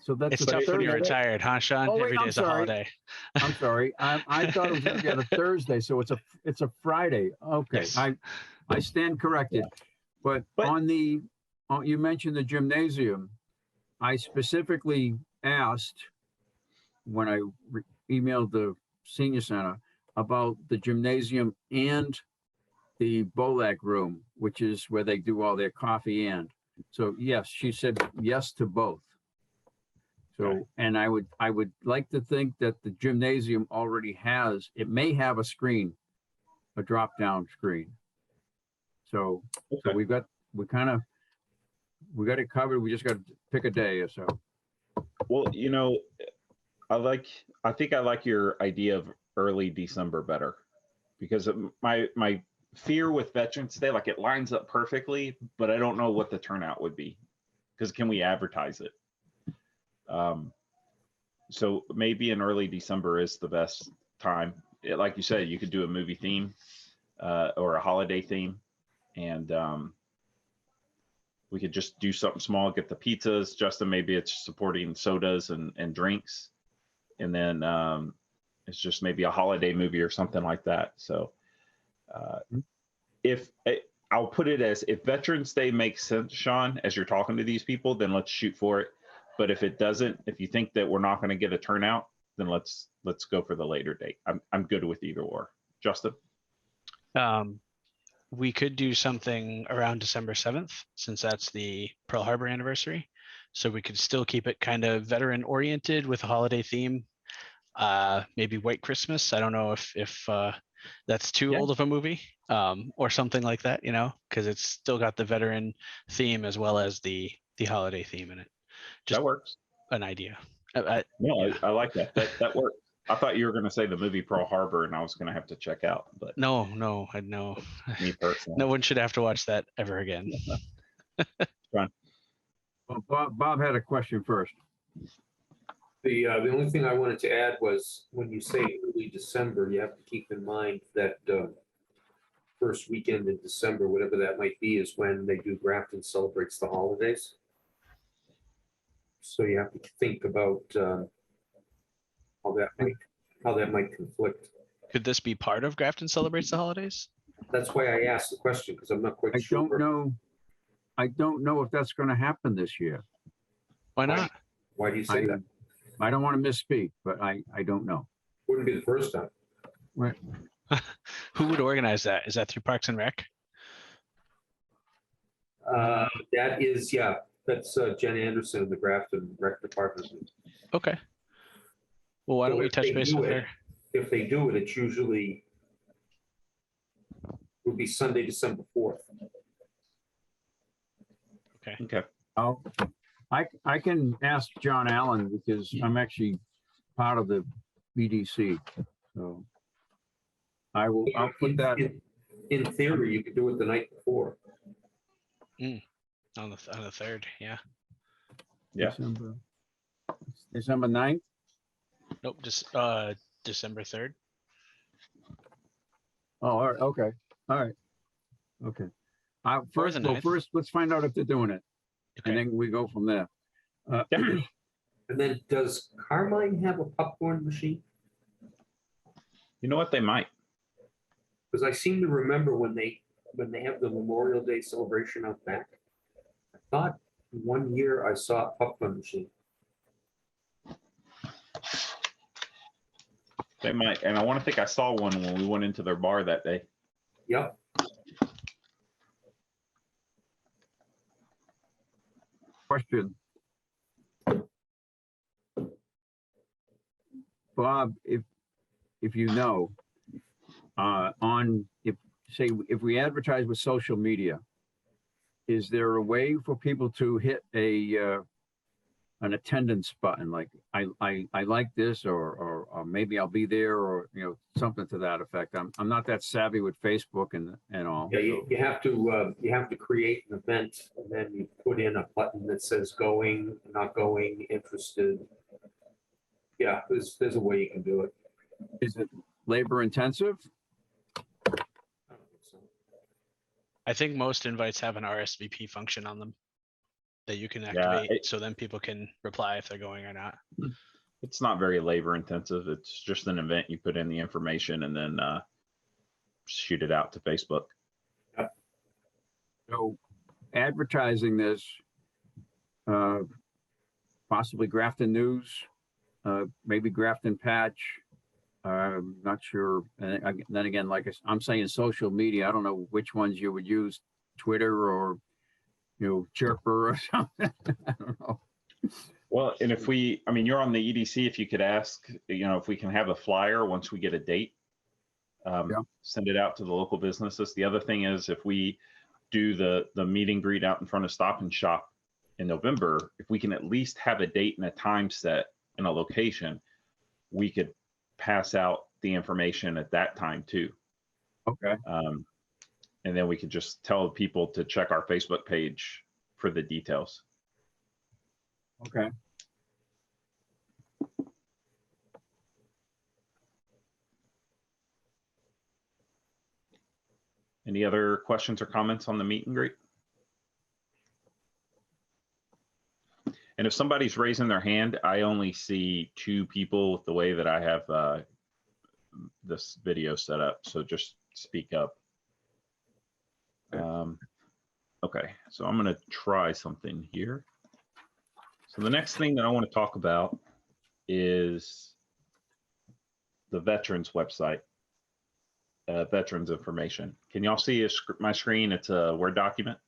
So that's It's tough when you're retired, huh, Sean? Oh, wait, Every I'm day's a sorry. holiday. I'm sorry. I thought it was going to be on a Thursday, so it's a Friday. Okay, Yes. I stand corrected. But you mentioned the gymnasium. I specifically asked when I emailed the senior center about the gymnasium and the BOLAC room, which is where they do all their coffee and. So yes, she said yes to both. So, Okay. and I would like to think that the gymnasium already it may have a screen, a drop down screen. So Okay. we got it covered. We just got to pick a day or so. Well, I think I like your idea of early December better, because my fear with Veterans Day, like, it lines up perfectly, but I don't know what the turnout would be, because can we advertise it? So maybe in early December is the best time. Like you said, you could do a movie theme or a holiday theme, and we could just do something small, get the pizzas. Justin, maybe it's supporting sodas and drinks, and then it's just maybe a holiday movie or something like that. So I'll put it as, if Veterans Day makes sense, Sean, as you're talking to these people, then let's shoot for it. But if it doesn't, if you think that we're not going to get a turnout, then let's go for the later date. I'm good with either or. Justin? We could do something around December 7th, since that's the Pearl Harbor anniversary. So we could still keep it kind of veteran oriented with a holiday theme. Maybe White Christmas. I don't know if that's too old of a movie, or something like that, because it's still got the veteran theme as well as the holiday theme in it. Just that works. An idea. I like that. That works. I thought you were going to say the movie Pearl Harbor, and I was going to have to check out. But no. Me personally, No one should have to watch that ever again. Well, Bob had a question first. The only thing I wanted to add was, when you say early December, you have to keep in mind that first weekend in December, whatever that might be, is when they do Grafton Celebrates the Holidays. So you have to think about how that might conflict. Could this be part of Grafton Celebrates the Holidays? That's why I asked the question, because I'm not quite I sure. don't know if that's going to happen this year. Why not? Why do you say that? I don't want to misspeak, but I don't know. Wouldn't be the first time. Who would organize that? Is that through Parks and Rec? That is, yeah, that's Jen Anderson in the Grafton Rec Department. Okay. Well, why don't So we if touch they base do with it- her? If they do it, it's usually would be Sunday, December 4th. Okay. Oh, I can ask John Allen because I'm actually part of the BDC. So I'll put that. In theory, you could do it the night before. On the 3rd, yeah. Yeah. December 9th? Nope, just December 3rd. Oh, all right, okay, all right. Okay. Or First, the well, 9th. first, let's find out if they're doing it, and Okay. then we go from there. Yeah. And then does Carmine have a popcorn machine? You know what? They might. Because I seem to remember when they have the Memorial Day celebration out back. I thought one year I saw a popcorn machine. They might. And I want to think I saw one when we went into their bar that day. Yep. Question. Bob, if you know, if we advertise with social media, is there a way for people to hit an attendance button, like I like this, or maybe I'll be there, or something to that effect? I'm not that savvy with Facebook and all. Yeah, you have to create an event, and then you put in a button that says going, not going, interested. Yeah, there's a way you can do it. Is it labor intensive? I don't think so. I think most invites have an RSVP function on them that you can Yeah, activate, so then people can reply if they're going or not. It's not very labor intensive. It's just an event. You put in the information and then shoot it out to Facebook. So advertising this, possibly Grafton News, maybe Grafton Patch. Not sure. And then again, I'm saying social media, I don't know which ones you would use, Twitter or, Chirper or something. I don't know. Well, and you're on the EDC, if you could ask, if we can have a flyer once we get a date, send it out to the local businesses. The other thing is, if we do the meet and greet out in front of Stop and Shop in November, if we can at least have a date and a time set and a location, we could pass out the information at that time too. Okay. And then we could just tell people to check our Facebook page for the details. Okay. Any other questions or comments on the meet and greet? And if somebody's raising their hand, I only see 2 people with the way that I have this video set up. So just speak up. Okay, so I'm going to try something here. So the next thing that I want to talk about is the veterans website, veterans information. Can y'all see my screen? It's a Word document.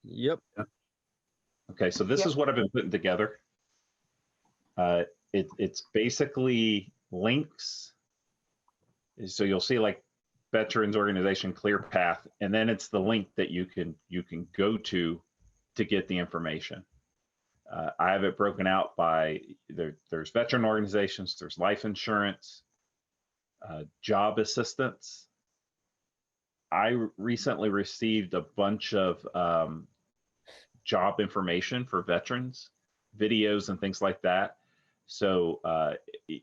Yep. Okay, so this is what I've been putting together. It's basically links. So you'll see like Veterans Organization ClearPath, and then it's the link that you can go to get the information. I have it broken out by there's veteran organizations, there's life insurance, job assistance. I recently received a bunch of job information for veterans, videos and things like that. So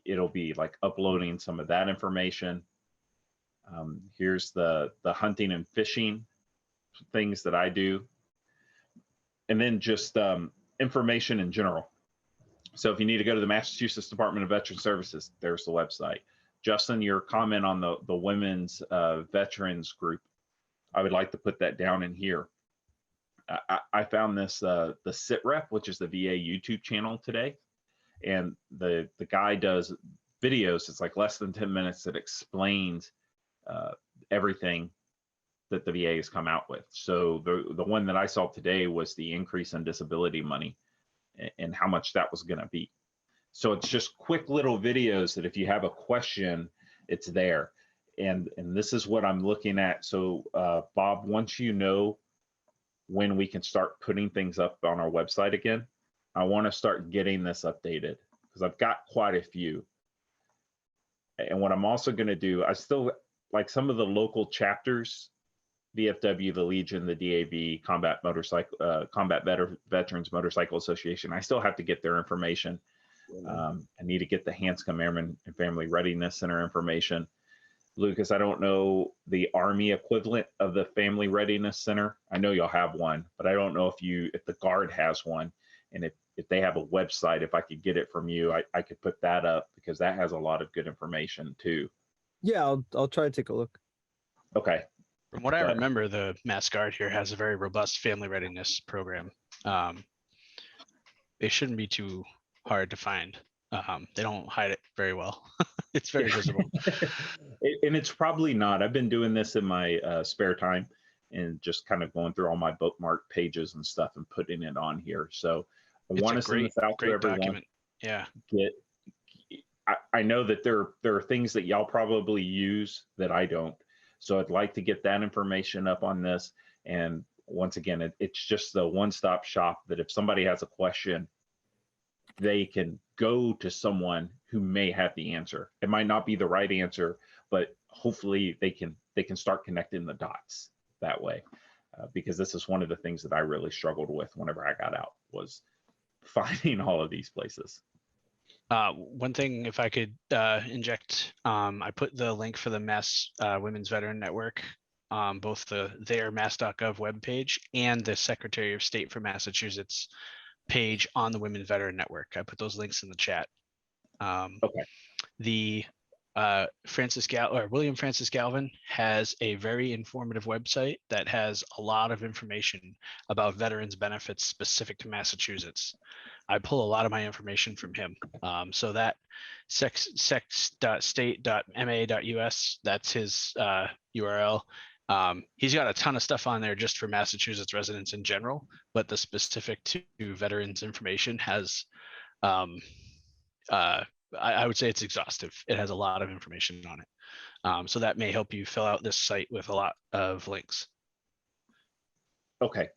it'll be like uploading some of that information. Here's the hunting and fishing things that I do. And then just information in general. So if you need to go to the Massachusetts Department of Veteran Services, there's the website. Justin, your comment on the women's veterans group, I would like to put that down in here. I found this the SITREP, which is the VA YouTube channel today, and the guy does videos. It's like less than 10 minutes that explains everything that the VA has come out with. So the one that I saw today was the increase in disability money and how much that was going to be. So it's just quick little videos that if you have a question, it's there. And this is what I'm looking at. So Bob, once you know when we can start putting things up on our website again, I want to start getting this updated because I've got quite a few. And what I'm also going to do, I still like some of the local chapters, VFW, the Legion, the DAV, Combat Veterans Motorcycle Association. I still have to get their information. I need to get the Hanscom Airmen and Family Readiness Center information. Lucas, I don't know the Army equivalent of the Family Readiness Center. I know you'll have one, but I don't know if the Guard has one. And if they have a website, if I could get it from you, I could put that up because that has a lot of good information too. Yeah, I'll try to take a look. Okay. From what I Right. remember, the Mass Guard here has a very robust family readiness program. It shouldn't be too hard to find. They don't hide it very well. It's very visible. And it's probably not. I've been doing this in my spare time and just kind of going through all my bookmark pages and stuff and putting it on here. So I It's want a to send this out to great everyone. document. Yeah. I know that there are things that y'all probably use that I don't. So I'd like to get that information up on this. And once again, it's just the one-stop shop that if somebody has a question, they can go to someone who may have the answer. It might not be the right answer, but hopefully they can start connecting the dots that way. Because this is one of the things that I really struggled with whenever I got out was finding all of these places. One thing, if I could inject, I put the link for the Mass Women's Veteran Network, both their mass.gov webpage and the Secretary of State for Massachusetts page on the Women's Veteran Network. I put those links in the chat. Okay. The William Francis Galvin has a very informative website that has a lot of information about veterans benefits specific to Massachusetts. I pull a lot of my information from him. So that sex.state.ma.us, that's his URL. He's got a ton of stuff on there just for Massachusetts residents in general, but the specific to veterans information has, I would say it's exhaustive. It has a lot of information on it. So that may help you fill out this site with a lot of links. Okay.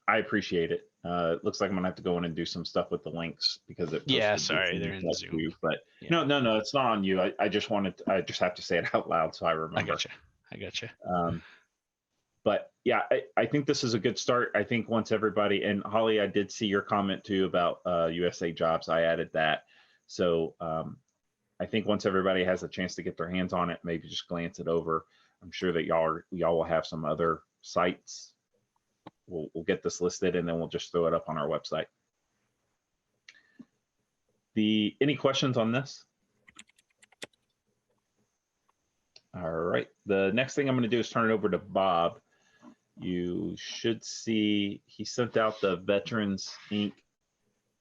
I appreciate it. It looks like I'm gonna have to go in and do some stuff with the links because it. Yeah, posted sorry, this they're in stuff Zoom. too, but Yeah. no, it's not on you. I just have to say it out loud so I remember. I gotcha. But yeah, I think this is a good start. I think once everybody, and Holly, I did see your comment too about USA Jobs. I added that. So I think once everybody has a chance to get their hands on it, maybe just glance it over. I'm sure that y'all will have some other sites. We'll get this listed and then we'll just throw it up on our website. Any questions on this? All right. The next thing I'm going to do is turn it over to Bob. You should see he sent out the Veterans Inc.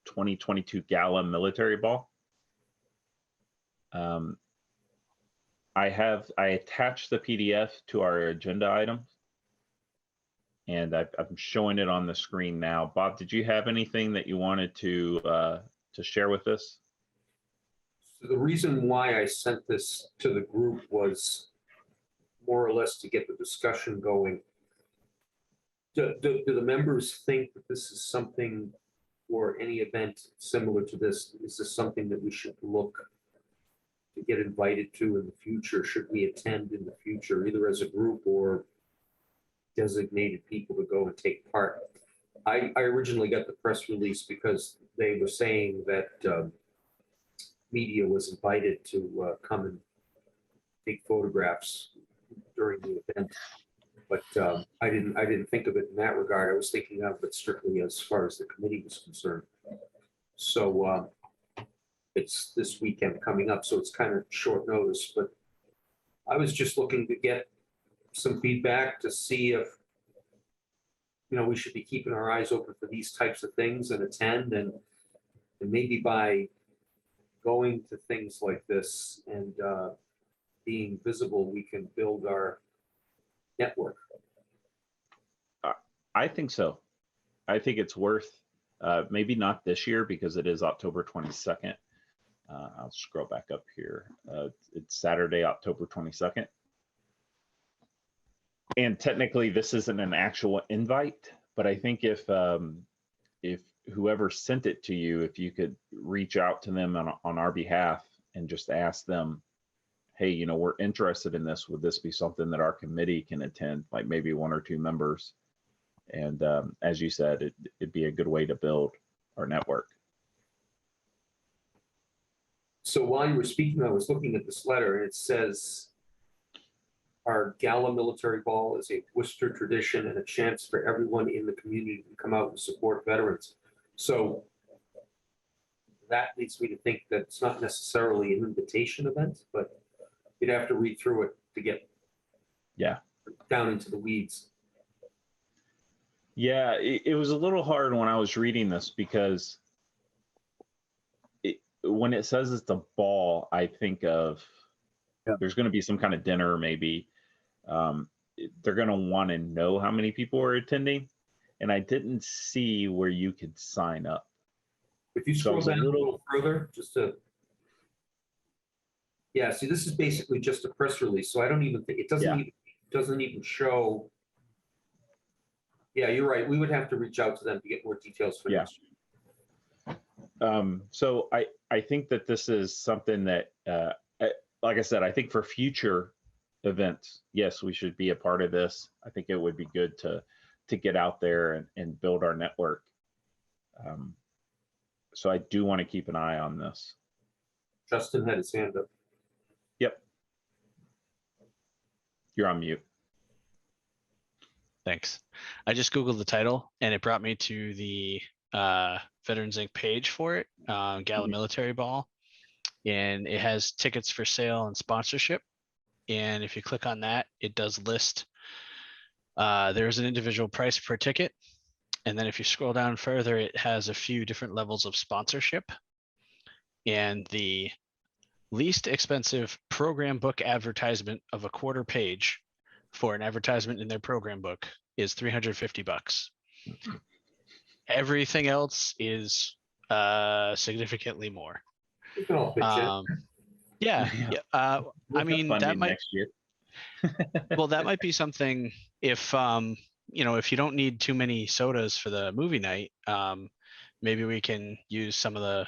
2022 Gala Military Ball. I attached the PDF to our agenda item, and I'm showing it on the screen now. Bob, did you have anything that you wanted to share with us? So the reason why I sent this to the group was more or less to get the discussion going. Do the members think that this is something, or any event similar to this, is this something that we should look to get invited to in the future? Should we attend in the future, either as a group or designated people to go and take part? I originally got the press release because they were saying that media was invited to come and take photographs during the event. But I didn't think of it in that regard. I was thinking of it strictly as far as the committee was concerned. So it's this weekend coming up, so it's kind of short notice, but I was just looking to get some feedback to see if we should be keeping our eyes open for these types of things and attend, and maybe by going to things like this and being visible, we can build our network. I think so. I think it's worth, maybe not this year because it is October 22nd. I'll scroll back up here. It's Saturday, October 22nd. And technically this isn't an actual invite, but I think if whoever sent it to you, if you could reach out to them on our behalf and just ask them, hey, we're interested in this. Would this be something that our committee can attend? Like maybe 1 or 2 members. And as you said, it'd be a good way to build our network. So while you were speaking, I was looking at this letter, and it says, our Gala Military Ball is a Worcester tradition and a chance for everyone in the community to come out and support veterans. So that leads me to think that it's not necessarily an invitation event, but you'd have to read through it to get down into the weeds. Yeah, it was a little hard when I was reading this because when it says it's a ball, I think of there's going to be some kind of dinner maybe. They're going to want to know how many people are attending, and I didn't see where you could sign up. If you scroll down a little further, just to, see, this is basically just a press release, so I don't even think, it doesn't even show. Yeah, you're right. We would have to reach out to them to get more details for next year. So I think that this is something that, like I said, I think for future events, yes, we should be a part of this. I think it would be good to get out there and build our network. So I do want to keep an eye on this. Justin had his hand up. Yep. You're on mute. Thanks. I just Googled the title and it brought me to the Veterans Inc. page for it, Gala Military Ball. And it has tickets for sale and sponsorship. And if you click on that, it does list, there's an individual price per ticket. And then if you scroll down further, it has a few different levels of sponsorship. And the least expensive program book advertisement of a quarter page for an advertisement in their program book is $350. Everything else is significantly more. We can all pitch in. I mean, that might next year. well, that might be something if if you don't need too many sodas for the movie night, maybe we can use some of the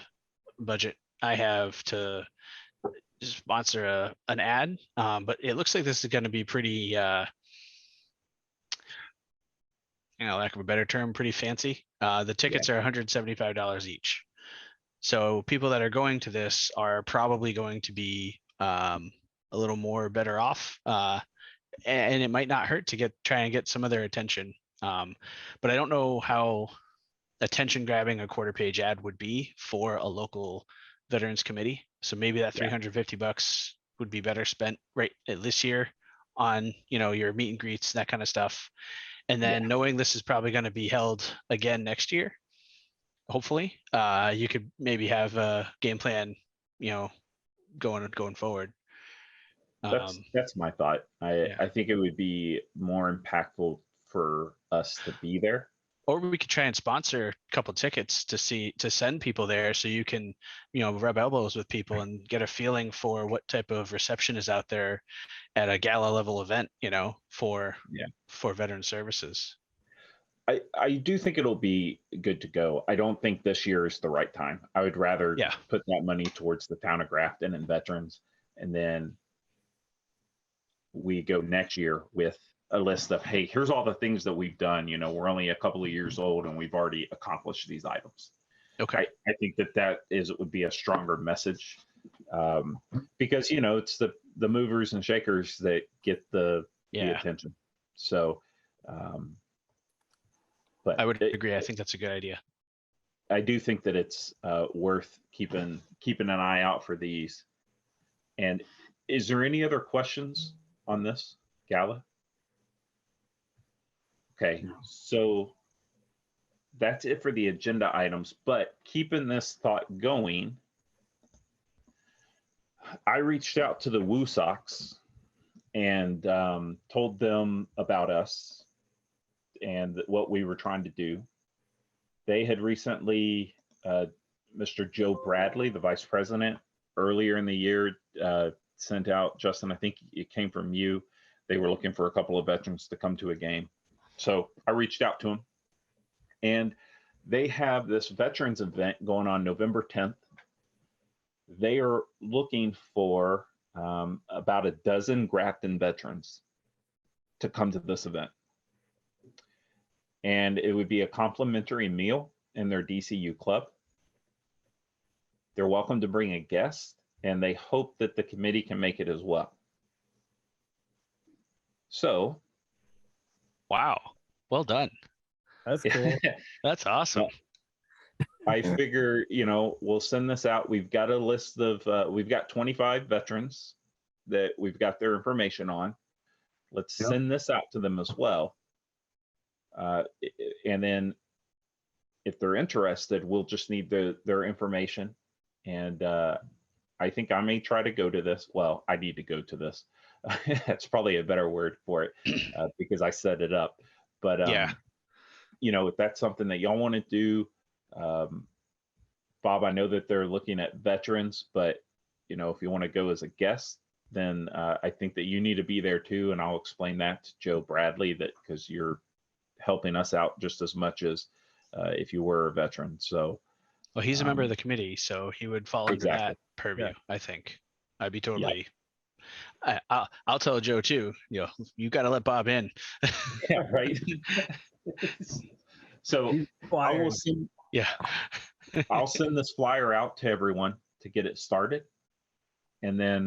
budget I have to sponsor an ad. But it looks like this is going to be pretty, lack of a better term, pretty fancy. The tickets are $175 each. So people that are going to this are probably going to be a little more better off. And it might not hurt to try and get some of their attention. But I don't know how attention grabbing a quarter page ad would be for a local veterans committee. So maybe that $350 would be better spent right this year on, your meet and greets, that kind of stuff. And then knowing this is probably going to be held again next year, hopefully, you could maybe have a game plan, going forward. That's my thought. I think it would be more impactful for us to be there. Or we could try and sponsor a couple tickets to send people there so you can, rub elbows with people and get a feeling for what type of reception is out there at a gala level event, for veteran services. I do think it'll be good to go. I don't think this year is the right time. I would rather put that money towards the town of Grafton and veterans, and then we go next year with a list of, hey, here's all the things that we've done. We're only a couple of years old and we've already accomplished these items. Okay. I think it would be a stronger message, because it's the movers and shakers that get the attention. So, but I would agree. I think that's a good idea. I do think that it's worth keeping an eye out for these. And is there any other questions on this gala? Okay, Yeah. so that's it for the agenda items, but keeping this thought going, I reached out to the Woo Sox and told them about us and what we were trying to do. They had recently, Mr. Joe Bradley, the vice president, earlier in the year, sent out, Justin, I think it came from you. They were looking for a couple of veterans to come to a game. So I reached out to them, and they have this veterans event going on November 10th. They are looking for about a dozen Grafton veterans to come to this event. And it would be a complimentary meal in their DCU club. They're welcome to bring a guest, and they hope that the committee can make it as well. So, Wow. Well done. That's cool. That's awesome. I figure, we'll send this out. We've got a list of, we've got 25 veterans that we've got their information on. Let's Yep. send this out to them as well. And then if they're interested, we'll just need their information. And I think I may try to go to this. Well, I need to go to this. That's probably a better word for it because I set it up. But, Yeah. if that's something that y'all want to do, Bob, I know that they're looking at veterans, but, if you want to go as a guest, then I think that you need to be there too. And I'll explain that to Joe Bradley that because you're helping us out just as much as if you were a veteran. So, Well, he's a member of the committee, so he would fall under Exactly. that purview, Yeah. I think. I'd be totally. I'll tell Joe too. You got to let Bob in. yeah, right. So I will Flyers. send, Yeah. I'll send this flyer out to everyone to get it started. And then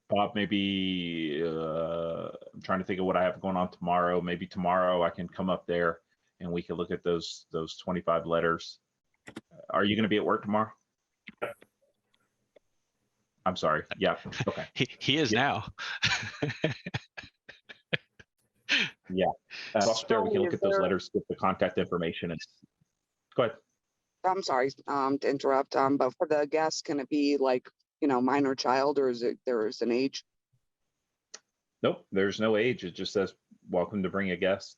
Bob, maybe I'm trying to think of what I have going on tomorrow. Maybe tomorrow I can come up there and we can look at those 25 letters. Are you going to be at work tomorrow? I'm sorry. Yeah. Okay. He is now. Up there, we can look Is at those there- letters, get the contact information. And go ahead. I'm sorry, to interrupt, but for the guests, can it be like, minor child, or is it, there's an age? Nope. There's no age. It just says welcome to bring a guest.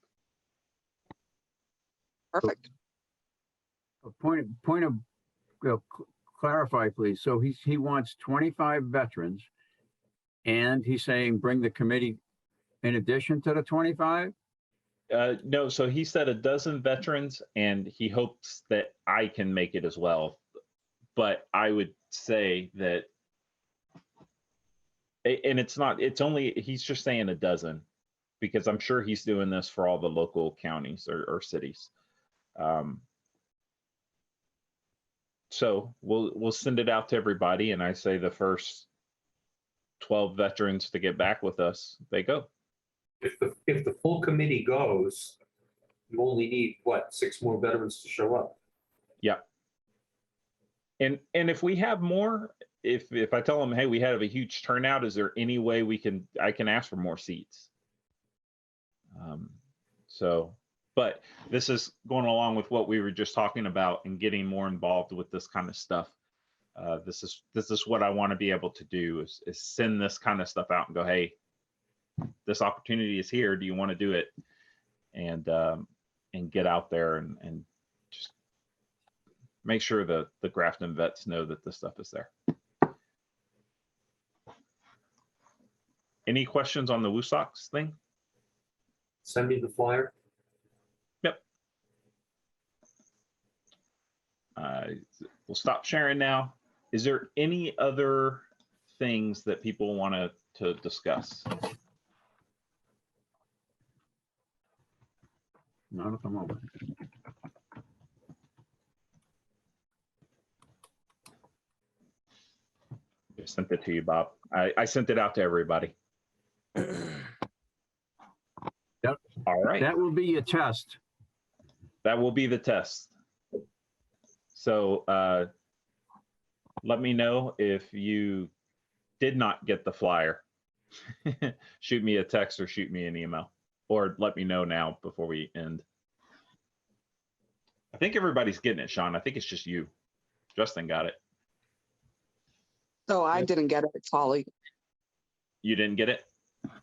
Perfect. A point of clarify, please. So he wants 25 veterans, and he's saying bring the committee in addition to the 25. No, so he said a dozen veterans, and he hopes that I can make it as well. But I would say that, and it's only, he's just saying a dozen, because I'm sure he's doing this for all the local counties or cities. So we'll send it out to everybody, and I say the first 12 veterans to get back with us, they go. If the full committee goes, you only need, 6 more veterans to show up? Yeah. And if we have more, if I tell them, hey, we have a huge turnout, is there any way I can ask for more seats? But this is going along with what we were just talking about and getting more involved with this kind of stuff. This is what I want to be able to do is send this kind of stuff out and go, hey, this opportunity is here. Do you want to do it? And get out there and just make sure that the Grafton vets know that this stuff is there. Any questions on the Woo Sox thing? Send me the flyer. Yep. We'll stop sharing now. Is there any other things that people want to discuss? Not at the moment. I sent it to you, Bob. I sent it out to everybody. Yep. All right. That will be your test. That will be the test. So let me know if you did not get the flyer. Shoot me a text or shoot me an email. Or let me know now before we end. I think everybody's getting it, Sean. I think it's just you. Justin got it. So I Yep. didn't get it. It's Holly. You didn't get it?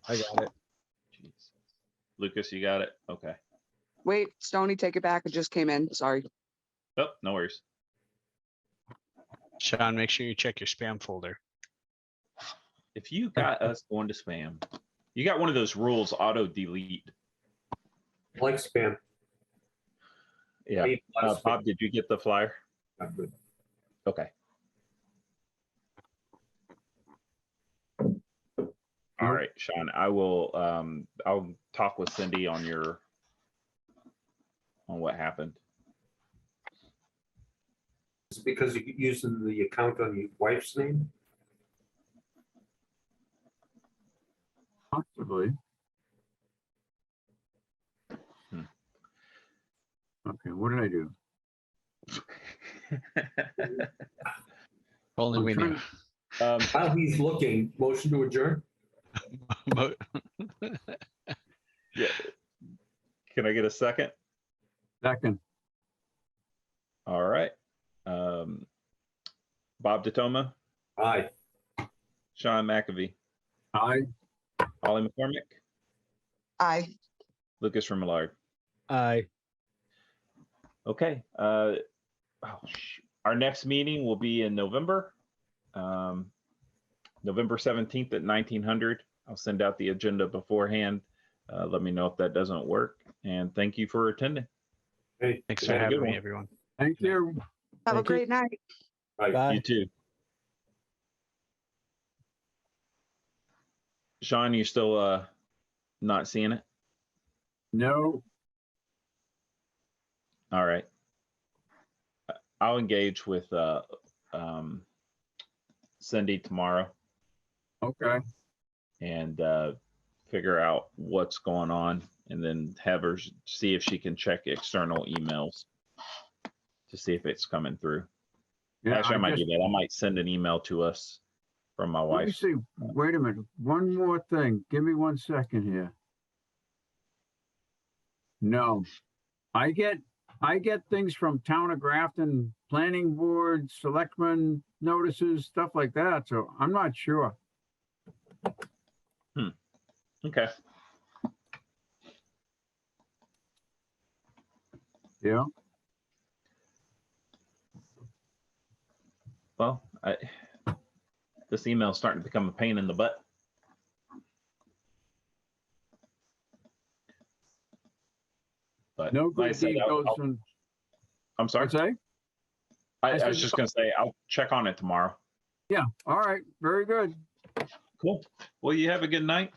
I got it. Jeez. Lucas, you got it? Okay. Wait, Stony, take it back. It just came in. Sorry. Oh, no worries. Sean, make sure you check your spam folder. If you got us going to spam, you got one of those rules auto delete. Like spam. Yeah. I eat a lot of spam. Bob, did you get the flyer? Not good. Okay. All right, Sean, I'll talk with Cindy on what happened. It's because you're using the account on your wife's name? Possibly. Hmm. Okay, what did I do? Only I'm we knew. While he's looking, motion to adjourn? Yeah. Can I get a second? Second, All right. Bob DeToma, Aye. Sean McAvee, aye. Holly McCormick, Aye. Lucas Remillard. Aye. Okay. Our next meeting will be in November, November 17th at 1900. I'll send out the agenda beforehand. Let me know if that doesn't work. And thank you for attending. Hey, Thanks Have for a good having me, one. everyone. Thank you. Have a Thank you. great night. aye. Bye. You too. Sean, you still not seeing it? No, All right. I'll engage with Cindy tomorrow okay. and figure out what's going on, and then have her see if she can check external emails to see if it's coming through. Yeah, Actually, I might just- do that. I might send an email to us from my Let me wife. see, wait a minute, one more thing, give me 1 second here. No, I get things from Town of Grafton, Planning Board, Selectmen notices, stuff like that, so I'm not sure. Okay. Yeah, Well, this email is starting to become a pain in the butt. But no like I good said, deed goes on, I'm sorry. what's that? I I was said just going to say, I'll check on it tomorrow. Yeah, all right, very good. Cool. Well, you have a good night.